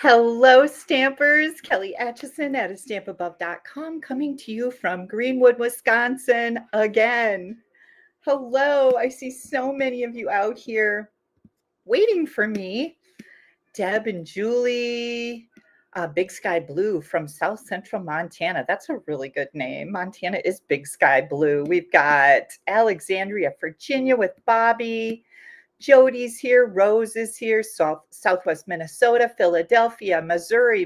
Hello, Stampers. Kelly Atchison at astampabove.com coming to you from Greenwood, Wisconsin again. Hello, I see so many of you out here waiting for me. Deb and Julie, Big Sky Blue from South Central Montana. That's a really good name. Montana is Big Sky Blue. We've got Alexandria, Virginia with Bobby. Jody's here, Rose is here, Southwest Minnesota, Philadelphia, Missouri,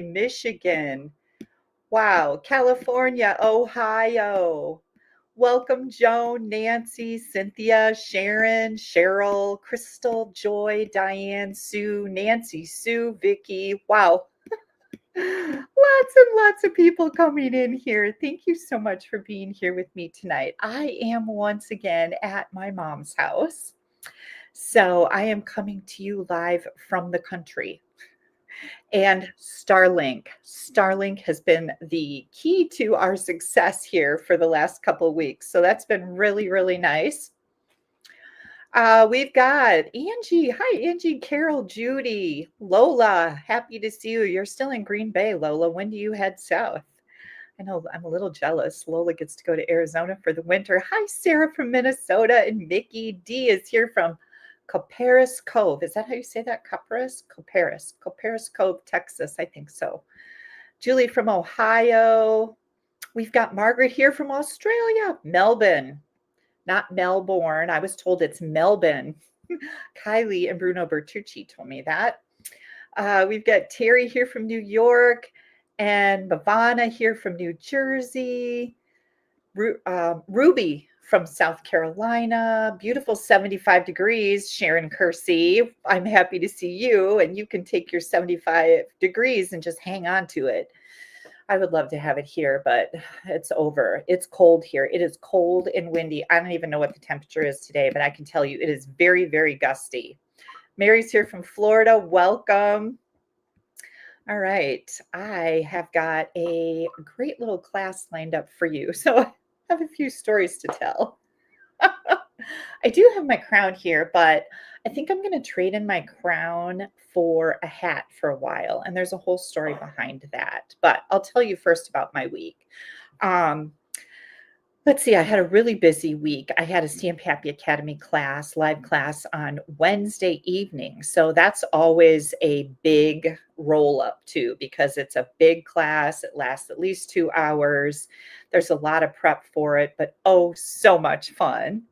Michigan. Wow, California, Ohio. Welcome, Joan, Nancy, Cynthia, Sharon, Cheryl, Crystal, Joy, Diane, Sue, Nancy, Sue, Vicky. Wow. Lots and lots of people coming in here. Thank you so much for being here with me tonight. I am once again at my mom's house. So I am coming to you live from the country. And Starlink. Starlink has been the key to our success here for the last couple of weeks. So that's been really, really nice. We've got Angie. Hi, Angie, Carol, Judy, Lola. Happy to see you. You're still in Green Bay, Lola. When do you head south? I know I'm a little jealous. Lola gets to go to Arizona for the winter. Hi, Sarah from Minnesota. And Mickey D is here from Copperas Cove. Is that how you say that? Copperas? Copperas Cove, Texas. I think so. Julie from Ohio. We've got Margaret here from Australia. Melbourne, not Melbourne. I was told it's Melbourne. Kylie and Bruno Bertucci told me that. We've got Terry here from New York and Bhavana here from New Jersey. Ruby from South Carolina, beautiful 75 degrees, Sharon Kersey. I'm happy to see you, and you can take your 75 degrees and just hang on to it. I would love to have it here, but it's over. It's cold here. It is cold and windy. I don't even know what the temperature is today, but I can tell you it is very, very gusty. Mary's here from Florida. Welcome. All right. I have got a great little class lined up for you. So have a few stories to tell. I do have my crown here, but I think I'm going to trade in my crown for a hat for a while. And there's a whole story behind that. But I'll tell you first about my week. Let's see, I had a really busy week. I had a Stamp Happy Academy class, live class on Wednesday evening. So that's always a big roll up too, because it's a big class. It lasts at least 2 hours. There's a lot of prep for it, but oh, so much fun.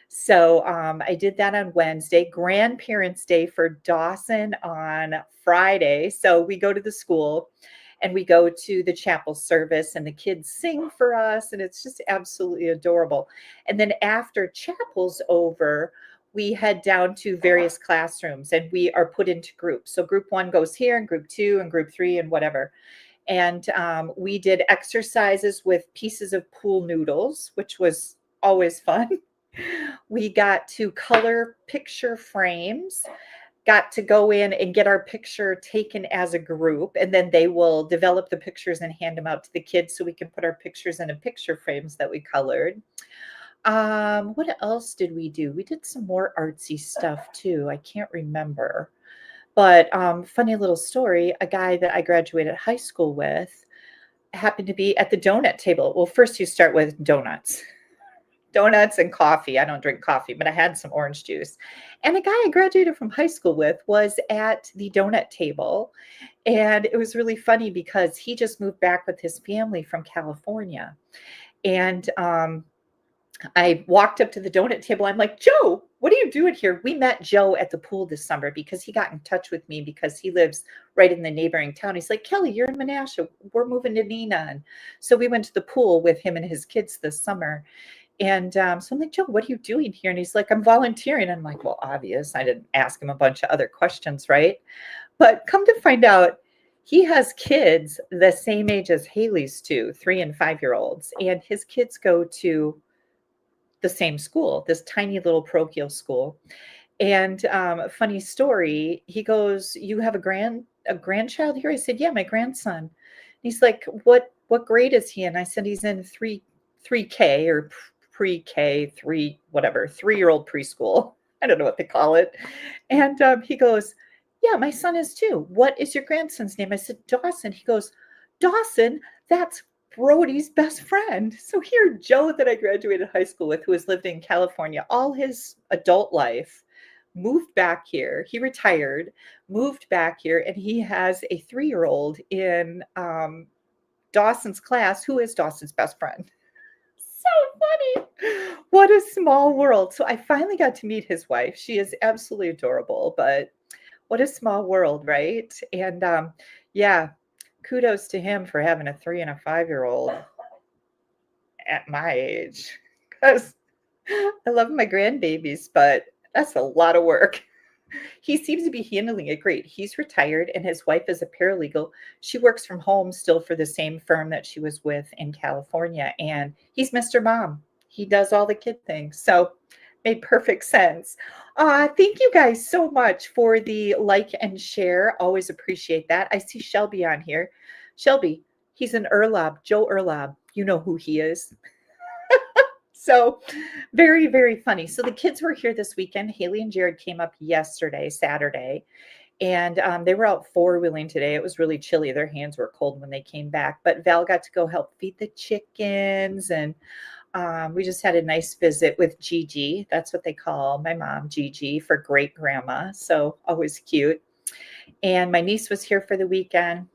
So I did that on Wednesday. Grandparents' Day for Dawson on Friday. So we go to the school and we go to the chapel service and the kids sing for us. And it's just absolutely adorable. And then after chapel's over, we head down to various classrooms and we are put into groups. So group 1 goes here and group 2 and group 3 and whatever. And we did exercises with pieces of pool noodles, which was always fun. We got to color picture frames, got to go in and get our picture taken as a group, and then they will develop the pictures and hand them out to the kids so we can put our pictures in picture frames that we colored. What else did we do? We did some more artsy stuff too. I can't remember. But funny little story, a guy that I graduated high school with happened to be at the donut table. Well, first you start with donuts and coffee. I don't drink coffee, but I had some orange juice. And a guy I graduated from high school with was at the donut table. And it was really funny because he just moved back with his family from California. And I walked up to the donut table. I'm like, Joe, what are you doing here? We met Joe at the pool this summer because he got in touch with me because he lives right in the neighboring town. He's like, Kelly, you're in Menasha. We're moving to Neenah. And so we went to the pool with him and his kids this summer. And so I'm like, Joe, what are you doing here? And he's like, I'm volunteering. I'm like, well, obvious. I didn't ask him a bunch of other questions, right? But come to find out, he has kids the same age as Haley's two, 3 and 5-year-olds. And his kids go to the same school, this tiny little parochial school. And funny story, he goes, you have a grandchild here? I said, yeah, my grandson. He's like, what grade is he in? I said, he's in 3K or pre-K, 3-year-old preschool. I don't know what they call it. And he goes, Yeah, my son is too. What is your grandson's name? I said, Dawson. He goes, Dawson, that's Brody's best friend. So here, Joe, that I graduated high school with, who has lived in California all his adult life, moved back here. He retired, moved back here, and he has a 3-year-old in Dawson's class who is Dawson's best friend. So funny. What a small world. So I finally got to meet his wife. She is absolutely adorable, but what a small world, right? And yeah, kudos to him for having a 3 and a 5-year-old at my age. Because I love my grandbabies, but that's a lot of work. He seems to be handling it great. He's retired and his wife is a paralegal. She works from home still for the same firm that she was with in California. And he's Mr. Mom. He does all the kid things. So made perfect sense. Thank you guys so much for the like and share. Always appreciate that. I see Shelby on here. Shelby, he's an Erlob, Joe Erlob. You know who he is. So very, very funny. So the kids were here this weekend. Haley and Jared came up yesterday, Saturday, and they were out 4-wheeling today. It was really chilly. Their hands were cold when they came back, but Val got to go help feed the chickens, and we just had a nice visit with Gigi. That's what they call my mom, Gigi, for great grandma. So always cute. And my niece was here for the weekend.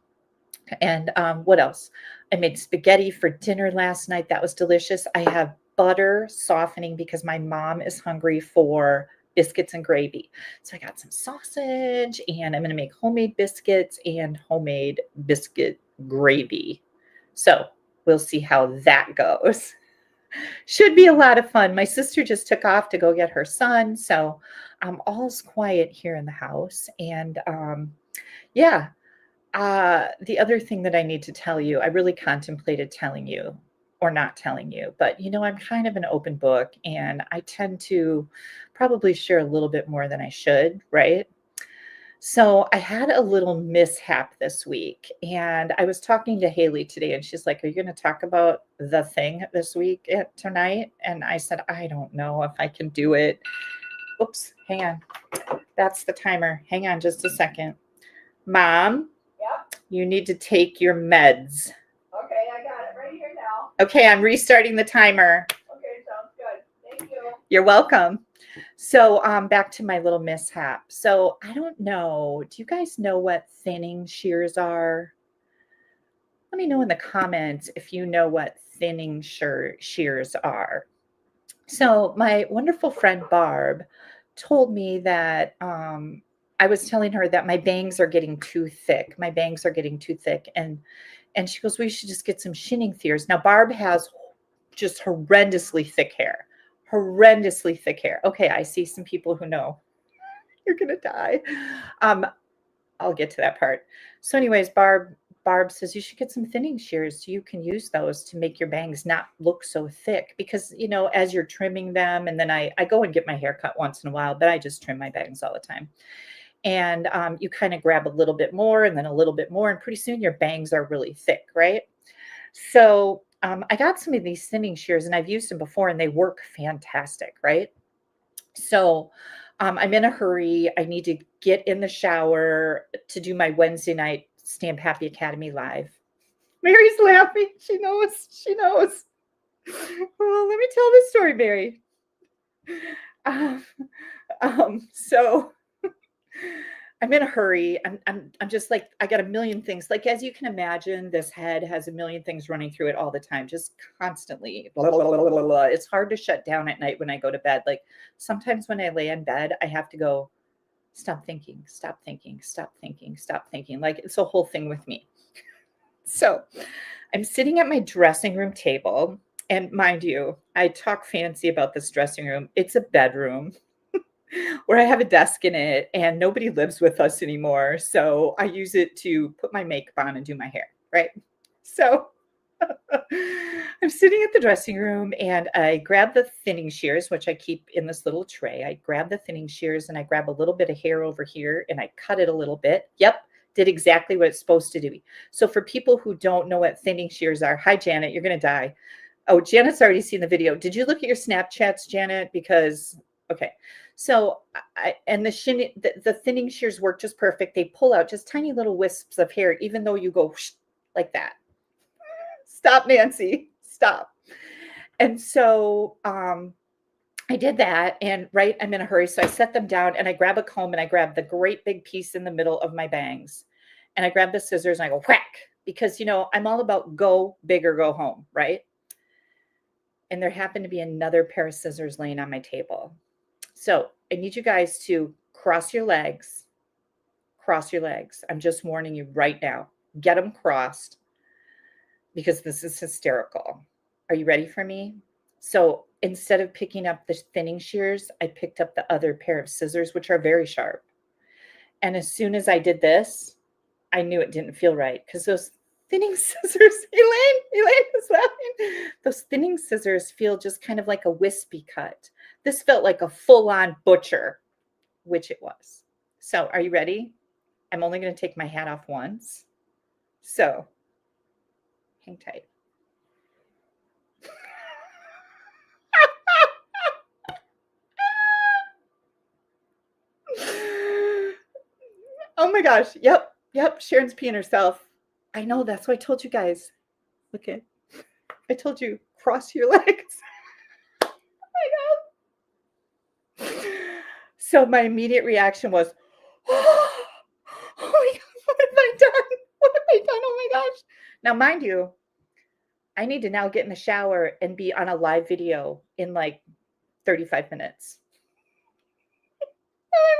And what else? I made spaghetti for dinner last night. That was delicious. I have butter softening because my mom is hungry for biscuits and gravy. So I got some sausage and I'm going to make homemade biscuits and homemade biscuit gravy. So we'll see how that goes. Should be a lot of fun. My sister just took off to go get her son. So all's quiet here in the house. And yeah. The other thing that I need to tell you, I really contemplated telling you or not telling you, but I'm kind of an open book and I tend to probably share a little bit more than I should, right? So I had a little mishap this week and I was talking to Haley today and she's like, are you going to talk about the thing this week tonight? And I said, I don't know if I can do it. Oops, hang on. That's the timer. Hang on just a second. Mom, you need to take your meds. Okay, I got it right here now. Okay, I'm restarting the timer. Okay, sounds good. Thank you. You're welcome. So back to my little mishap. So I don't know. Do you guys know what thinning shears are? Let me know in the comments if you know what thinning shears are. So my wonderful friend Barb told me that I was telling her that my bangs are getting too thick. My bangs are getting too thick. And she goes, well, you should just get some shinning shears. Now, Barb has just horrendously thick hair. Horrendously thick hair. Okay, I see some people who know. You're going to die. I'll get to that part. So anyways, Barb says you should get some thinning shears so you can use those to make your bangs not look so thick because, as you're trimming them, and then I go and get my hair cut once in a while, but I just trim my bangs all the time. And you kind of grab a little bit more and then a little bit more, and pretty soon your bangs are really thick, right? So I got some of these thinning shears and I've used them before and they work fantastic, right? So I'm in a hurry. I need to get in the shower to do my Wednesday night Stamp Happy Academy live. Mary's laughing. She knows. She knows. Well, let me tell this story, Mary. So I'm in a hurry. I'm just like, I got a million things. Like, as you can imagine, this head has a million things running through it all the time, just constantly. Blah, blah, blah, blah, blah. It's hard to shut down at night when I go to bed. Like sometimes when I lay in bed, I have to go, stop thinking, stop thinking, stop thinking, stop thinking. Like it's a whole thing with me. So I'm sitting at my dressing room table. And mind you, I talk fancy about this dressing room. It's a bedroom where I have a desk in it and nobody lives with us anymore. So I use it to put my makeup on and do my hair, right? So I'm sitting at the dressing room and I grab the thinning shears, which I keep in this little tray. I grab the thinning shears and I grab a little bit of hair over here and I cut it a little bit. Yep, did exactly what it's supposed to do. So for people who don't know what thinning shears are, hi, Janet, you're going to die. Oh, Janet's already seen the video. Did you look at your Snapchats, Janet? Because, okay. So and the thinning shears work just perfect. They pull out just tiny little wisps of hair, even though you go whoosh, like that. Stop, Nancy. Stop. And so I did that, and right, I'm in a hurry. So I set them down and I grab a comb and I grab the great big piece in the middle of my bangs. And I grab the scissors and I go whack because, I'm all about go big or go home, right? And there happened to be another pair of scissors laying on my table. So I need you guys to cross your legs. Cross your legs. I'm just warning you right now. Get them crossed because this is hysterical. Are you ready for me? So instead of picking up the thinning shears, I picked up the other pair of scissors, which are very sharp. And as soon as I did this, I knew it didn't feel right because those thinning scissors, Elaine is laughing. Those thinning scissors feel just kind of like a wispy cut. This felt like a full-on butcher, which it was. So are you ready? I'm only going to take my hat off once. So hang tight. Oh my gosh. Yep. Sharon's peeing herself. I know. That's what I told you guys. Look at. I told you, cross your legs. Oh my God. So my immediate reaction was, oh my God, what have I done? What have I done? Oh my gosh. Now, mind you, I need to now get in the shower and be on a live video in like 35 minutes. I'm like,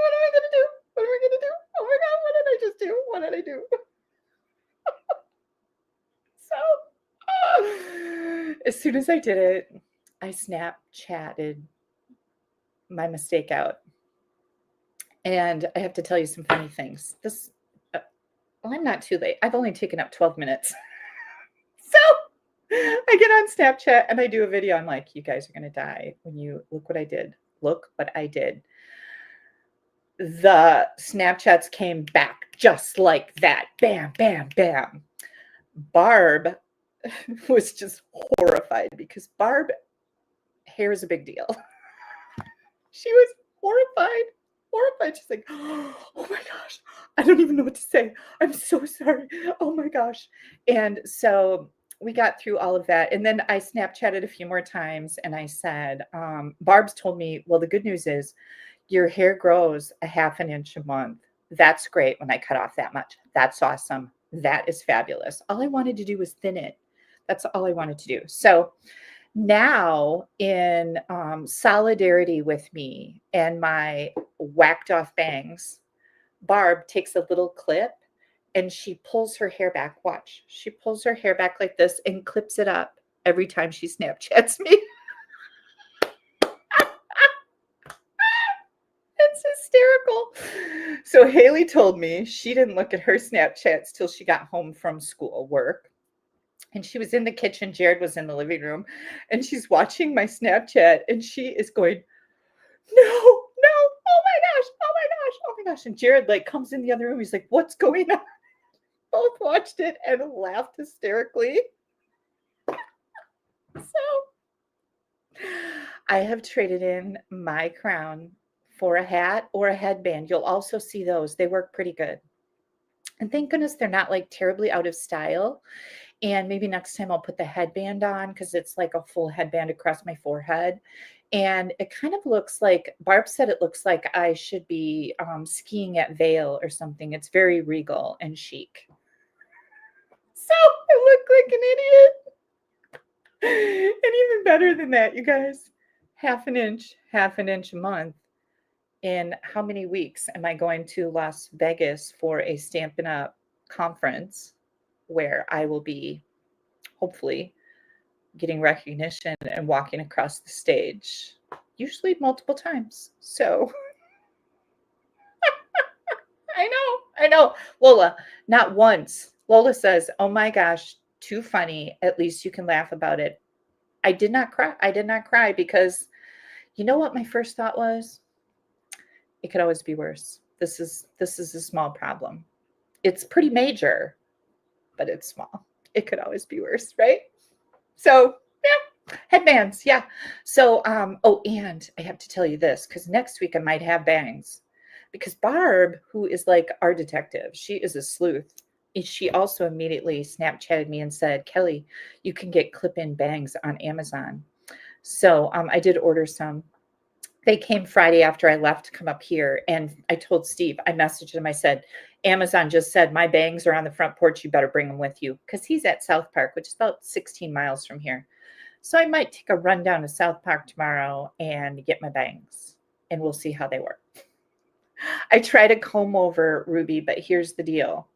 what am I going to do? What am I going to do? Oh my God, what did I just do? What did I do? So, as soon as I did it, I Snapchatted my mistake out. And I have to tell you some funny things. Well, I'm not too late. I've only taken up 12 minutes. So I get on Snapchat and I do a video. I'm like, you guys are going to die when you look what I did. Look what I did. The Snapchats came back just like that. Bam, bam, bam. Barb was just horrified because Barb hair is a big deal. She was horrified. She's like, oh my gosh, I don't even know what to say. I'm so sorry. Oh my gosh. And so we got through all of that. And then I Snapchatted a few more times and I said, Barb's told me, well, the good news is your hair grows a half an inch a month. That's great when I cut off that much. That's awesome. That is fabulous. All I wanted to do was thin it. That's all I wanted to do. So now, in solidarity with me and my whacked off bangs, Barb takes a little clip and she pulls her hair back. Watch. She pulls her hair back like this and clips it up every time she Snapchats me. It's hysterical. So Haley told me she didn't look at her Snapchats till she got home from work. And she was in the kitchen. Jared was in the living room. And she's watching my Snapchat. And she is going, no, oh my gosh, oh my gosh, oh my gosh. And Jared comes in the other room. He's like, what's going on? Both watched it and laughed hysterically. So I have traded in my crown for a hat or a headband. You'll also see those. They work pretty good. And thank goodness they're not terribly out of style. And maybe next time I'll put the headband on because it's like a full headband across my forehead. And it kind of looks like, Barb said it looks like I should be skiing at Vail or something. It's very regal and chic. So I look like an idiot. And even better than that, you guys, half an inch a month. In how many weeks am I going to Las Vegas for a Stampin' Up! Conference where I will be hopefully getting recognition and walking across the stage, usually multiple times. So I know. Lola, not once. Lola says, oh my gosh, too funny. At least you can laugh about it. I did not cry because you know what my first thought was? It could always be worse. This is a small problem. It's pretty major, but it's small. It could always be worse, right? So, yeah. Headbands, yeah. So, oh, and I have to tell you this because next week I might have bangs. Because Barb, who is like our detective, she is a sleuth. She also immediately Snapchatted me and said, Kelly, you can get clip-in bangs on Amazon. So I did order some. They came Friday after I left to come up here. And I told Steve, I messaged him, I said, Amazon just said my bangs are on the front porch. You better bring them with you. Because he's at South Park, which is about 16 miles from here. So I might take a run down to South Park tomorrow and get my bangs, and we'll see how they work. I try to comb over Ruby, but here's the deal.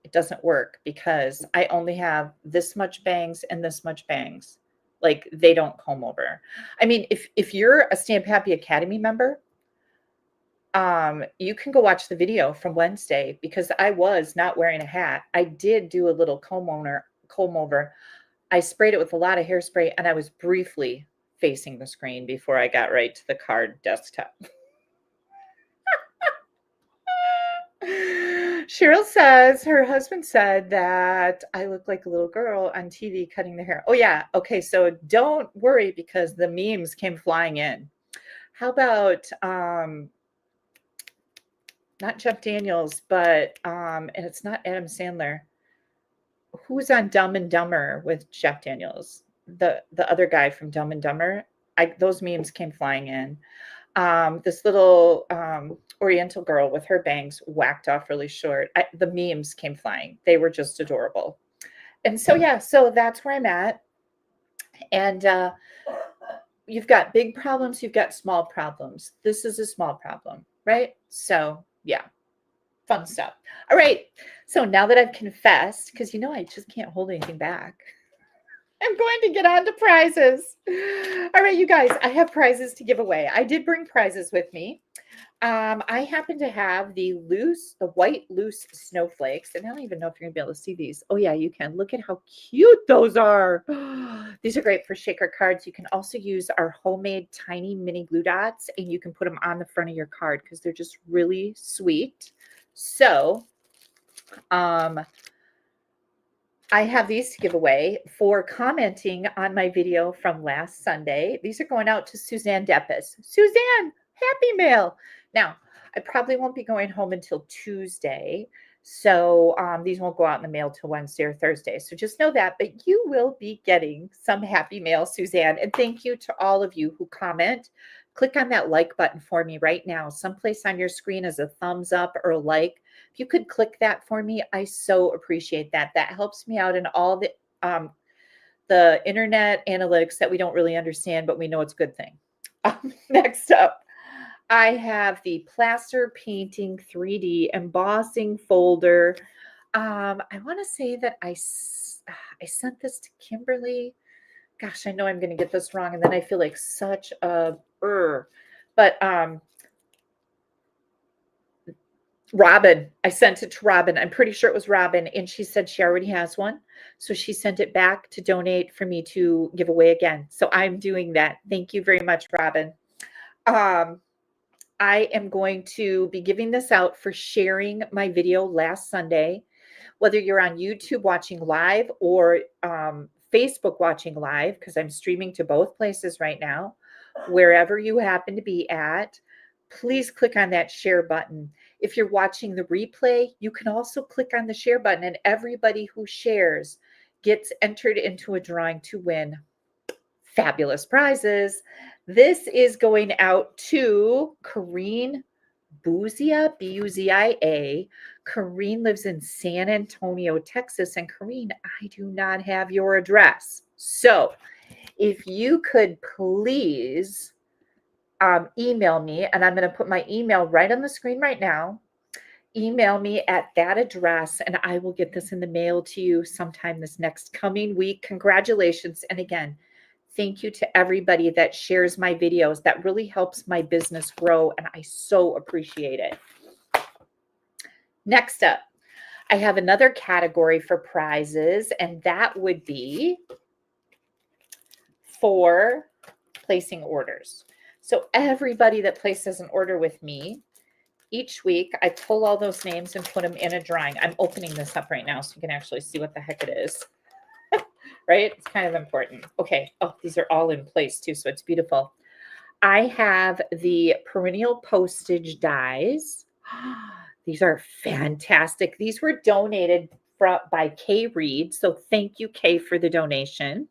It doesn't work because I only have this much bangs and this much bangs. Like they don't comb over. I mean, if you're a Stamp Happy Academy member, you can go watch the video from Wednesday because I was not wearing a hat. I did do a little comb over. I sprayed it with a lot of hairspray and I was briefly facing the screen before I got right to the card desktop. Cheryl says her husband said that I look like a little girl on TV cutting the hair. Oh, yeah. Okay. So don't worry because the memes came flying in. How about, not Jeff Daniels, but, and it's not Adam Sandler. Who's on Dumb and Dumber with Jeff Daniels? The other guy from Dumb and Dumber. Those memes came flying in. This little Oriental girl with her bangs whacked off really short. The memes came flying. They were just adorable. And so, yeah, so that's where I'm at. And you've got big problems, you've got small problems. This is a small problem, right? So, yeah, fun stuff. All right. So now that I've confessed, because I just can't hold anything back. I'm going to get on to prizes. All right, you guys, I have prizes to give away. I did bring prizes with me. I happen to have the white loose snowflakes, and I don't even know if you're gonna be able to see these. Oh yeah, you can. Look at how cute those are. These are great for shaker cards. You can also use our homemade tiny mini glue dots, and you can put them on the front of your card because they're just really sweet. So, I have these to give away for commenting on my video from last Sunday. These are going out to Suzanne Deppes. Suzanne, happy mail. Now, I probably won't be going home until Tuesday. So these won't go out in the mail till Wednesday or Thursday. So just know that. But you will be getting some happy mail, Suzanne. And thank you to all of you who comment. Click on that like button for me right now. Someplace on your screen is a thumbs up or a like. If you could click that for me, I so appreciate that. That helps me out in all the internet analytics that we don't really understand, but we know it's a good thing. Next up, I have the plaster painting 3D embossing folder. I want to say that I sent this to Kimberly. Gosh, I know I'm going to get this wrong, and then I feel like such a but Robin, I sent it to Robin. I'm pretty sure it was Robin, and she said she already has one. So she sent it back to donate for me to give away again. So I'm doing that. Thank you very much, Robin. I am going to be giving this out for sharing my video last Sunday. Whether you're on YouTube watching live or Facebook watching live, because I'm streaming to both places right now, wherever you happen to be at, please click on that share button. If you're watching the replay, you can also click on the share button, and everybody who shares gets entered into a drawing to win fabulous prizes. This is going out to Corrine Buzia, B-U-Z-I-A. Corrine lives in San Antonio, Texas. And Corrine, I do not have your address. So if you could please email me, and I'm going to put my email right on the screen right now. Email me at that address, and I will get this in the mail to you sometime this next coming week. Congratulations. And again, thank you to everybody that shares my videos. That really helps my business grow, and I so appreciate it. Next up, I have another category for prizes, and that would be for placing orders. So everybody that places an order with me, each week I pull all those names and put them in a drawing. I'm opening this up right now so you can actually see what the heck it is. right? It's kind of important. Okay. Oh, these are all in place too, so it's beautiful. I have the perennial postage dies. These are fantastic. These were donated by Kay Reed. So thank you, Kay, for the donation.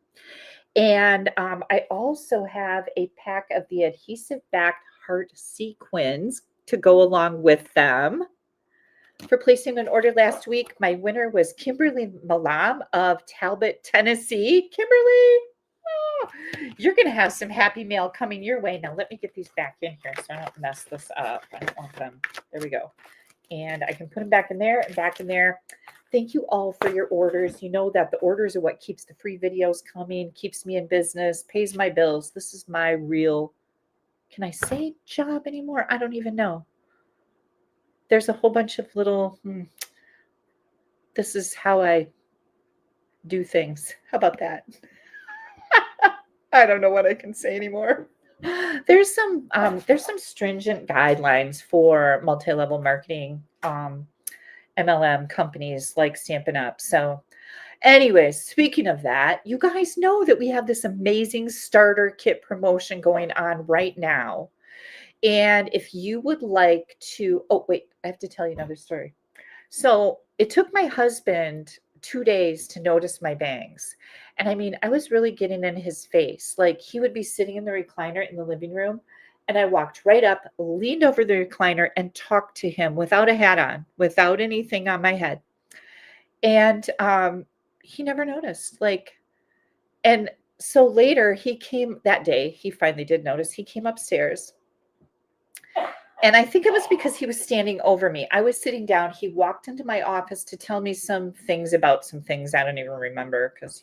And I also have a pack of the adhesive backed heart sequins to go along with them. For placing an order last week, my winner was Kimberly Malam of Talbot, Tennessee. Kimberly, oh, you're going to have some happy mail coming your way. Now, let me get these back in here so I don't mess this up. I don't want them. There we go. And I can put them back in there and back in there. Thank you all for your orders. You know that the orders are what keeps the free videos coming, keeps me in business, pays my bills. This is my real, can I say job anymore? I don't even know. There's a whole bunch of little, this is how I do things. How about that? I don't know what I can say anymore. There's some stringent guidelines for multi-level marketing MLM companies like Stampin' Up. So anyways, speaking of that, you guys know that we have this amazing starter kit promotion going on right now. And if you would like to, oh, wait, I have to tell you another story. So it took my husband 2 days to notice my bangs. And I mean, I was really getting in his face. Like he would be sitting in the recliner in the living room. And I walked right up, leaned over the recliner and talked to him without a hat on, without anything on my head. And he never noticed. And so later he came that day, he finally did notice. He came upstairs. And I think it was because he was standing over me. I was sitting down. He walked into my office to tell me some things about some things I don't even remember because,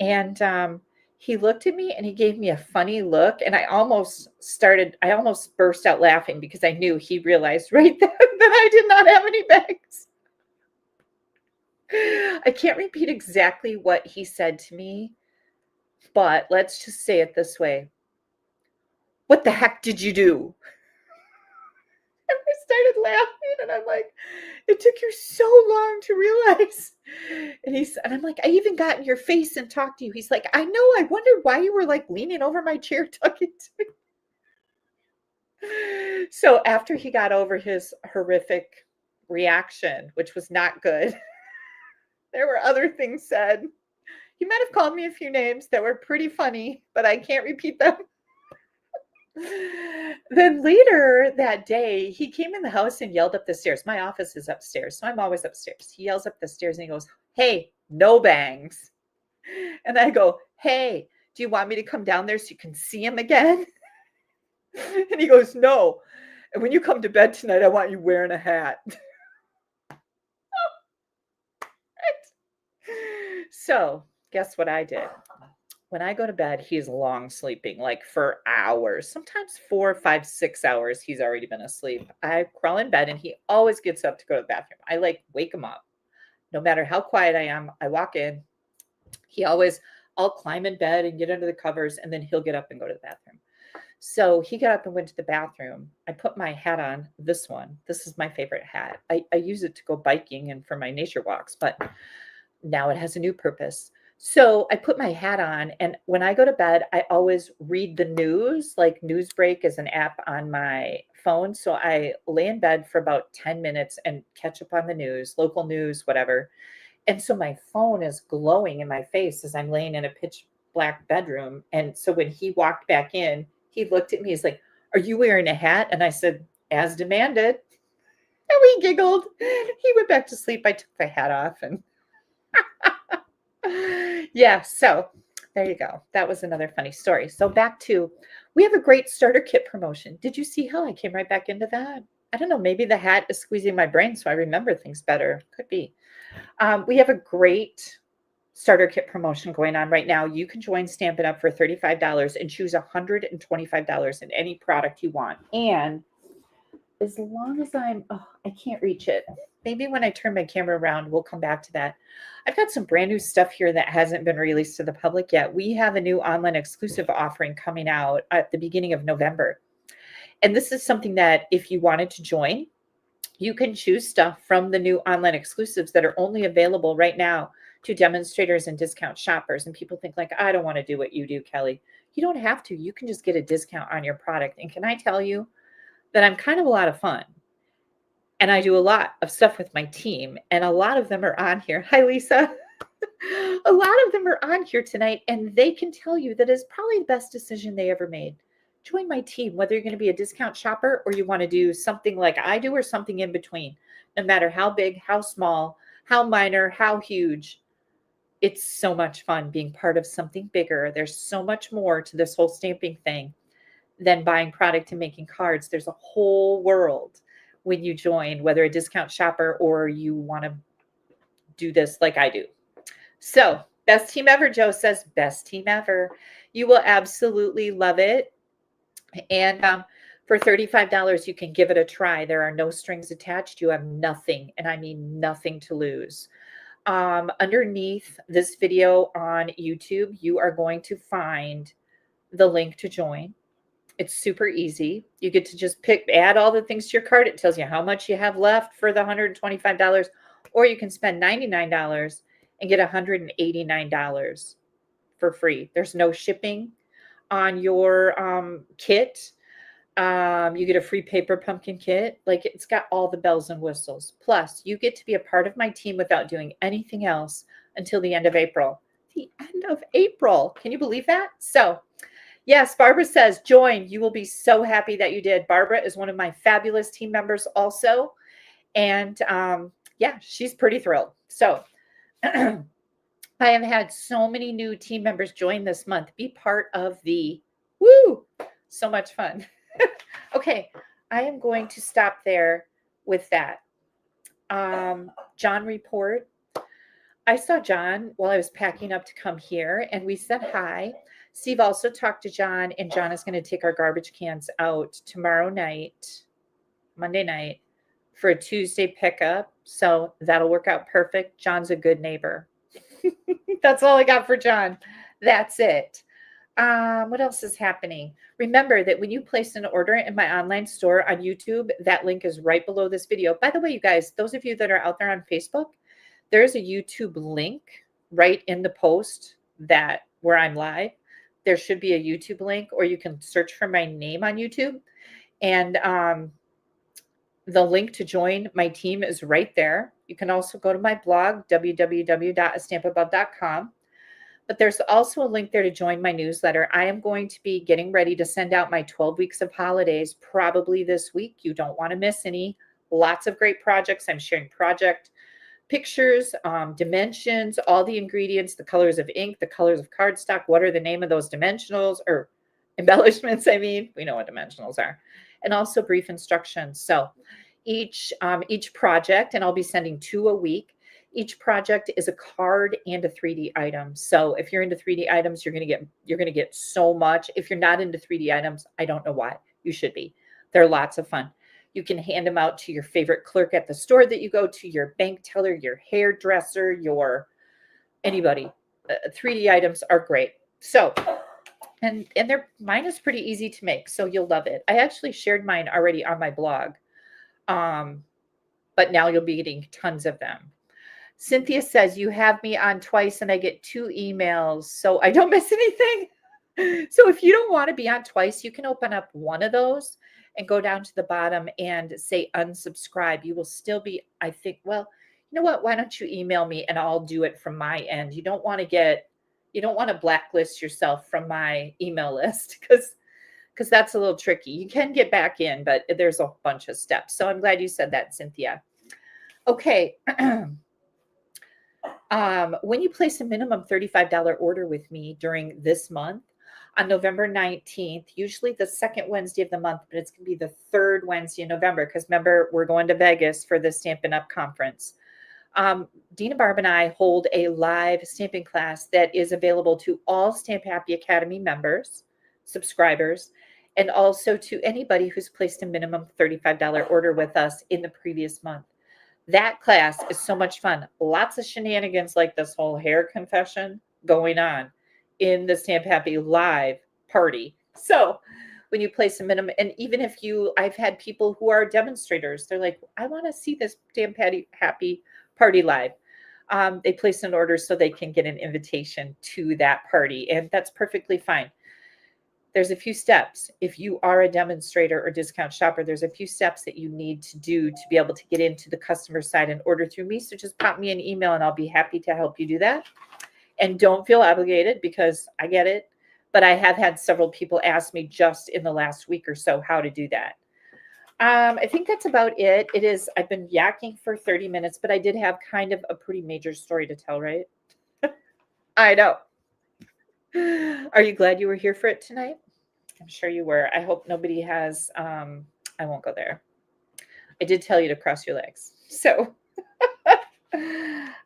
And he looked at me and he gave me a funny look. And I almost burst out laughing because I knew he realized right then that I did not have any bags. I can't repeat exactly what he said to me, but let's just say it this way. What the heck did you do? And I started laughing and I'm like, it took you so long to realize. And I'm like, I even got in your face and talked to you. He's like, I know, I wondered why you were like leaning over my chair talking to me. So after he got over his horrific reaction, which was not good, there were other things said. He might have called me a few names that were pretty funny, but I can't repeat them. Then later that day, he came in the house and yelled up the stairs. My office is upstairs, so I'm always upstairs. He yells up the stairs and he goes, hey, no bangs. And I go, hey, do you want me to come down there so you can see him again? And he goes, no. And when you come to bed tonight, I want you wearing a hat. So guess what I did? When I go to bed, he's long sleeping, like for hours, sometimes 4, 5, 6 hours. He's already been asleep. I crawl in bed and he always gets up to go to the bathroom. I wake him up. No matter how quiet I am, I walk in. I'll climb in bed and get under the covers and then he'll get up and go to the bathroom. So he got up and went to the bathroom. I put my hat on, this one. This is my favorite hat. I use it to go biking and for my nature walks, but now it has a new purpose. So I put my hat on, and when I go to bed, I always read the news. Like Newsbreak is an app on my phone. So I lay in bed for about 10 minutes and catch up on the news, local news, whatever. And so my phone is glowing in my face as I'm laying in a pitch black bedroom. And so when he walked back in, he looked at me. He's like, are you wearing a hat? And I said, as demanded. And we giggled. He went back to sleep. I took the hat off and yeah, so there you go. That was another funny story. So back to, we have a great starter kit promotion. Did you see how I came right back into that? I don't know. Maybe the hat is squeezing my brain so I remember things better. Could be. We have a great starter kit promotion going on right now. You can join Stampin' Up! For $35 and choose $125 in any product you want. And as long as I can't reach it. Maybe when I turn my camera around, we'll come back to that. I've got some brand new stuff here that hasn't been released to the public yet. We have a new online exclusive offering coming out at the beginning of November. And this is something that if you wanted to join, you can choose stuff from the new online exclusives that are only available right now to demonstrators and discount shoppers. And people think like, I don't want to do what you do, Kelly. You don't have to. You can just get a discount on your product. And can I tell you that I'm kind of a lot of fun? And I do a lot of stuff with my team. And a lot of them are on here. Hi, Lisa. A lot of them are on here tonight, and they can tell you that it's probably the best decision they ever made. Join my team, whether you're going to be a discount shopper or you want to do something like I do or something in between. No matter how big, how small, how minor, how huge, it's so much fun being part of something bigger. There's so much more to this whole stamping thing than buying product and making cards. There's a whole world when you join, whether a discount shopper or you want to do this like I do. So, best team ever, Joe says, best team ever. You will absolutely love it. And for $35, you can give it a try. There are no strings attached. You have nothing, and I mean nothing to lose. Underneath this video on YouTube, you are going to find the link to join. It's super easy. You get to just add all the things to your cart. It tells you how much you have left for the $125, or you can spend $99 and get $189 for free. There's no shipping on your kit. You get a free paper pumpkin kit. Like, it's got all the bells and whistles. Plus, you get to be a part of my team without doing anything else until the end of April. The end of April. Can you believe that? So, yes, Barbara says, join. You will be so happy that you did. Barbara is one of my fabulous team members also. And yeah, she's pretty thrilled. So, I have had so many new team members join this month. Be part of the so much fun. Okay, I am going to stop there with that. John report. I saw John while I was packing up to come here, and we said hi. Steve also talked to John, and John is going to take our garbage cans out tomorrow night, Monday night, for a Tuesday pickup. So that'll work out perfect. John's a good neighbor. That's all I got for John. That's it. What else is happening? Remember that when you place an order in my online store on YouTube, that link is right below this video. By the way, you guys, those of you that are out there on Facebook, there's a YouTube link right in the post where I'm live. There should be a YouTube link, or you can search for my name on YouTube. And the link to join my team is right there. You can also go to my blog, www.astampabove.com. But there's also a link there to join my newsletter. I am going to be getting ready to send out my 12 weeks of holidays probably this week. You don't want to miss any. Lots of great projects. I'm sharing project pictures, dimensions, all the ingredients, the colors of ink, the colors of cardstock. What are the name of those dimensionals or embellishments? I mean, we know what dimensionals are. And also brief instructions. So each project, and I'll be sending 2 a week. Each project is a card and a 3D item. So if you're into 3D items, you're going to get so much. If you're not into 3D items, I don't know why. You should be. They're lots of fun. You can hand them out to your favorite clerk at the store that you go to, your bank teller, your hairdresser, anybody. 3D items are great. So, and mine is pretty easy to make, so you'll love it. I actually shared mine already on my blog, but now you'll be getting tons of them. Cynthia says, you have me on twice and I get 2 emails, so I don't miss anything. So if you don't want to be on twice, you can open up one of those and go down to the bottom and say unsubscribe. You will still be, I think, well, you know what? Why don't you email me and I'll do it from my end. You don't want to blacklist yourself from my email list because that's a little tricky. You can get back in, but there's a bunch of steps. So I'm glad you said that, Cynthia. Okay. When you place a minimum $35 order with me during this month, on November 19th, usually the second Wednesday of the month, but it's going to be the third Wednesday in November because remember, we're going to Vegas for the Stampin' Up! Conference. Dina Barb and I hold a live stamping class that is available to all Stamp Happy Academy members, subscribers, and also to anybody who's placed a minimum $35 order with us in the previous month. That class is so much fun. Lots of shenanigans like this whole hair confession going on in the Stamp Happy live party. So when you place a minimum, and even if I've had people who are demonstrators, they're like, I want to see this Stamp Happy party live. they place an order so they can get an invitation to that party, and that's perfectly fine. There's a few steps. If you are a demonstrator or discount shopper, there's a few steps that you need to do to be able to get into the customer side and order through me. So just pop me an email and I'll be happy to help you do that. And don't feel obligated because I get it. But I have had several people ask me just in the last week or so how to do that. I think that's about it. I've been yakking for 30 minutes, but I did have kind of a pretty major story to tell, right? I know. Are you glad you were here for it tonight? I'm sure you were. I hope nobody has, I won't go there. I did tell you to cross your legs. So,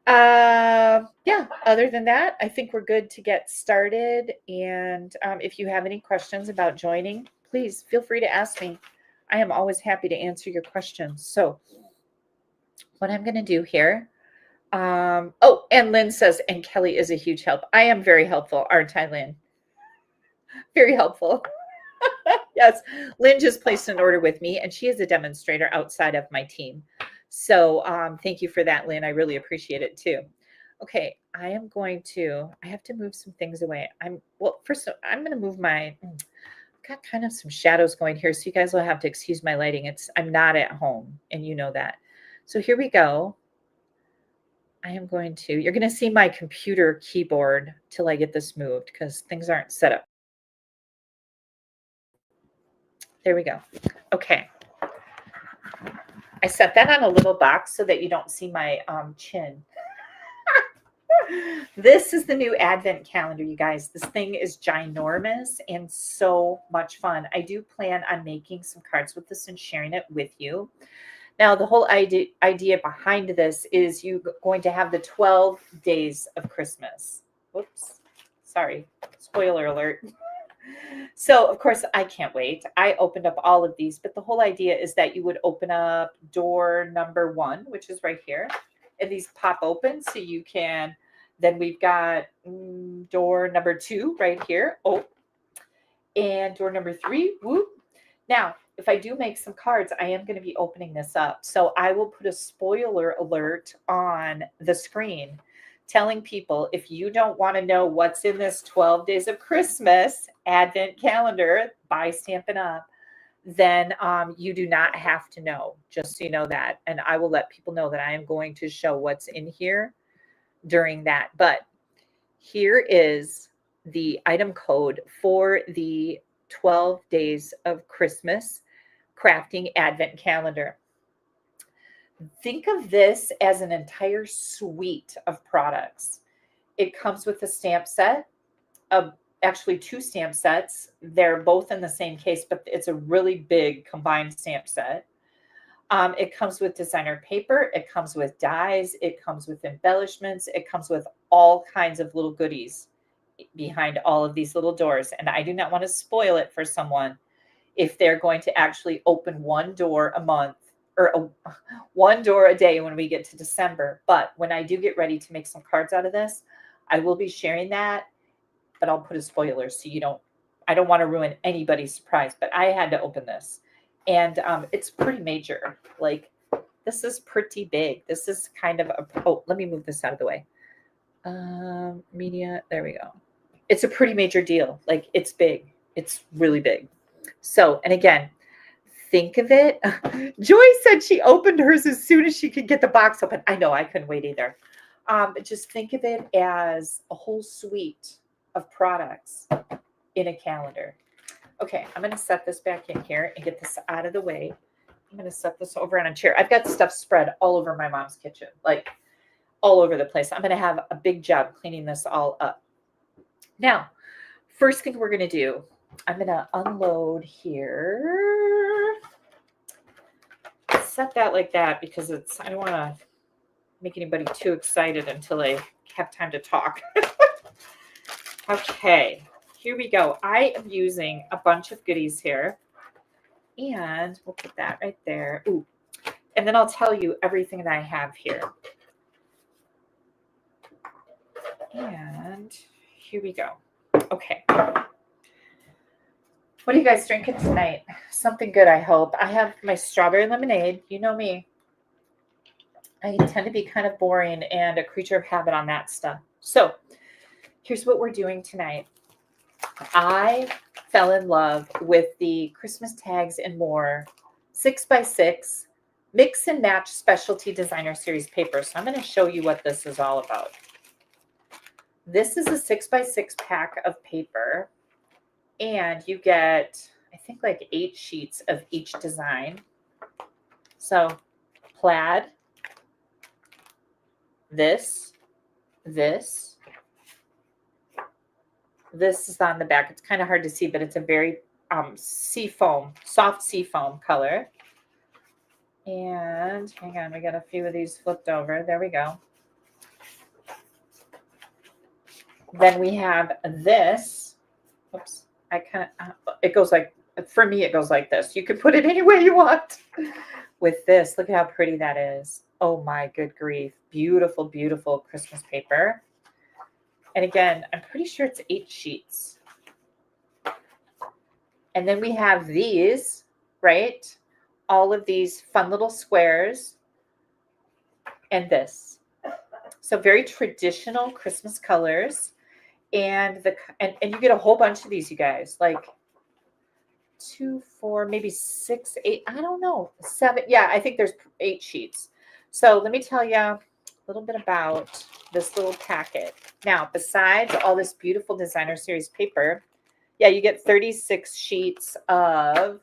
yeah, other than that, I think we're good to get started. And if you have any questions about joining, please feel free to ask me. I am always happy to answer your questions. So, what I'm going to do here. Oh, and Lynn says, and Kelly is a huge help. I am very helpful, aren't I, Lynn? Very helpful. Yes, Lynn just placed an order with me, and she is a demonstrator outside of my team. So thank you for that, Lynn. I really appreciate it too. Okay, I have to move some things away. First, I'm going to move I've got kind of some shadows going here, so you guys will have to excuse my lighting. I'm not at home, and you know that. So here we go. You're going to see my computer keyboard till I get this moved because things aren't set up. There we go. Okay. I set that on a little box so that you don't see my chin. This is the new Advent calendar, you guys. This thing is ginormous and so much fun. I do plan on making some cards with this and sharing it with you. Now, the whole idea behind this is you're going to have the 12 days of Christmas. Whoops. Sorry. Spoiler alert. So, of course, I can't wait. I opened up all of these, but the whole idea is that you would open up door number 1, which is right here, and these pop open so you can, then we've got door number 2 right here. Oh, and door number 3. Whoop. Now, if I do make some cards, I am going to be opening this up. So I will put a spoiler alert on the screen telling people if you don't want to know what's in this 12 Days of Christmas Advent calendar by Stampin' Up, then you do not have to know, just so you know that. And I will let people know that I am going to show what's in here during that. But here is the item code for the 12 Days of Christmas Crafting Advent Calendar. Think of this as an entire suite of products. It comes with a stamp set, actually 2 stamp sets. They're both in the same case, but it's a really big combined stamp set. It comes with designer paper. It comes with dies. It comes with embellishments. It comes with all kinds of little goodies behind all of these little doors. And I do not want to spoil it for someone if they're going to actually open one door a month or one door a day when we get to December. But when I do get ready to make some cards out of this, I will be sharing that, but I'll put a spoiler so I don't want to ruin anybody's surprise, but I had to open this. And it's pretty major. Like, this is pretty big. This is kind of let me move this out of the way. Media, there we go. It's a pretty major deal. Like, it's big. It's really big. So, and again, think of it. Joy said she opened hers as soon as she could get the box open. I know, I couldn't wait either. But just think of it as a whole suite of products in a calendar. Okay, I'm going to set this back in here and get this out of the way. I'm going to set this over on a chair. I've got stuff spread all over my mom's kitchen, like all over the place. I'm going to have a big job cleaning this all up. Now, first thing we're going to do, I'm going to unload here. Set that like that because I don't want to make anybody too excited until I have time to talk. Okay, here we go. I am using a bunch of goodies here. And we'll put that right there. Ooh. And then I'll tell you everything that I have here. And here we go. Okay. What are you guys drinking tonight? Something good, I hope. I have my strawberry lemonade. You know me. I tend to be kind of boring and a creature of habit on that stuff. So here's what we're doing tonight. I fell in love with the Christmas Tags and More 6x6 Mix and Match Specialty Designer Series paper. So I'm going to show you what this is all about. This is a 6x6 pack of paper, and you get, I think, like 8 sheets of each design. So plaid, this is on the back. It's kind of hard to see, but it's a very soft sea foam color. And hang on, we got a few of these flipped over. There we go. Then we have this. Oops, it goes like, for me, it goes like this. You can put it any way you want. With this, look at how pretty that is. Oh my good grief. Beautiful, beautiful Christmas paper. And again, I'm pretty sure it's 8 sheets. And then we have these, right? All of these fun little squares and this. So very traditional Christmas colors. And you get a whole bunch of these, you guys, like 2, 4, maybe 6, 8, I don't know, 7. Yeah, I think there's 8 sheets. So let me tell you a little bit about this little packet. Now, besides all this beautiful designer series paper, yeah, you get 36 sheets of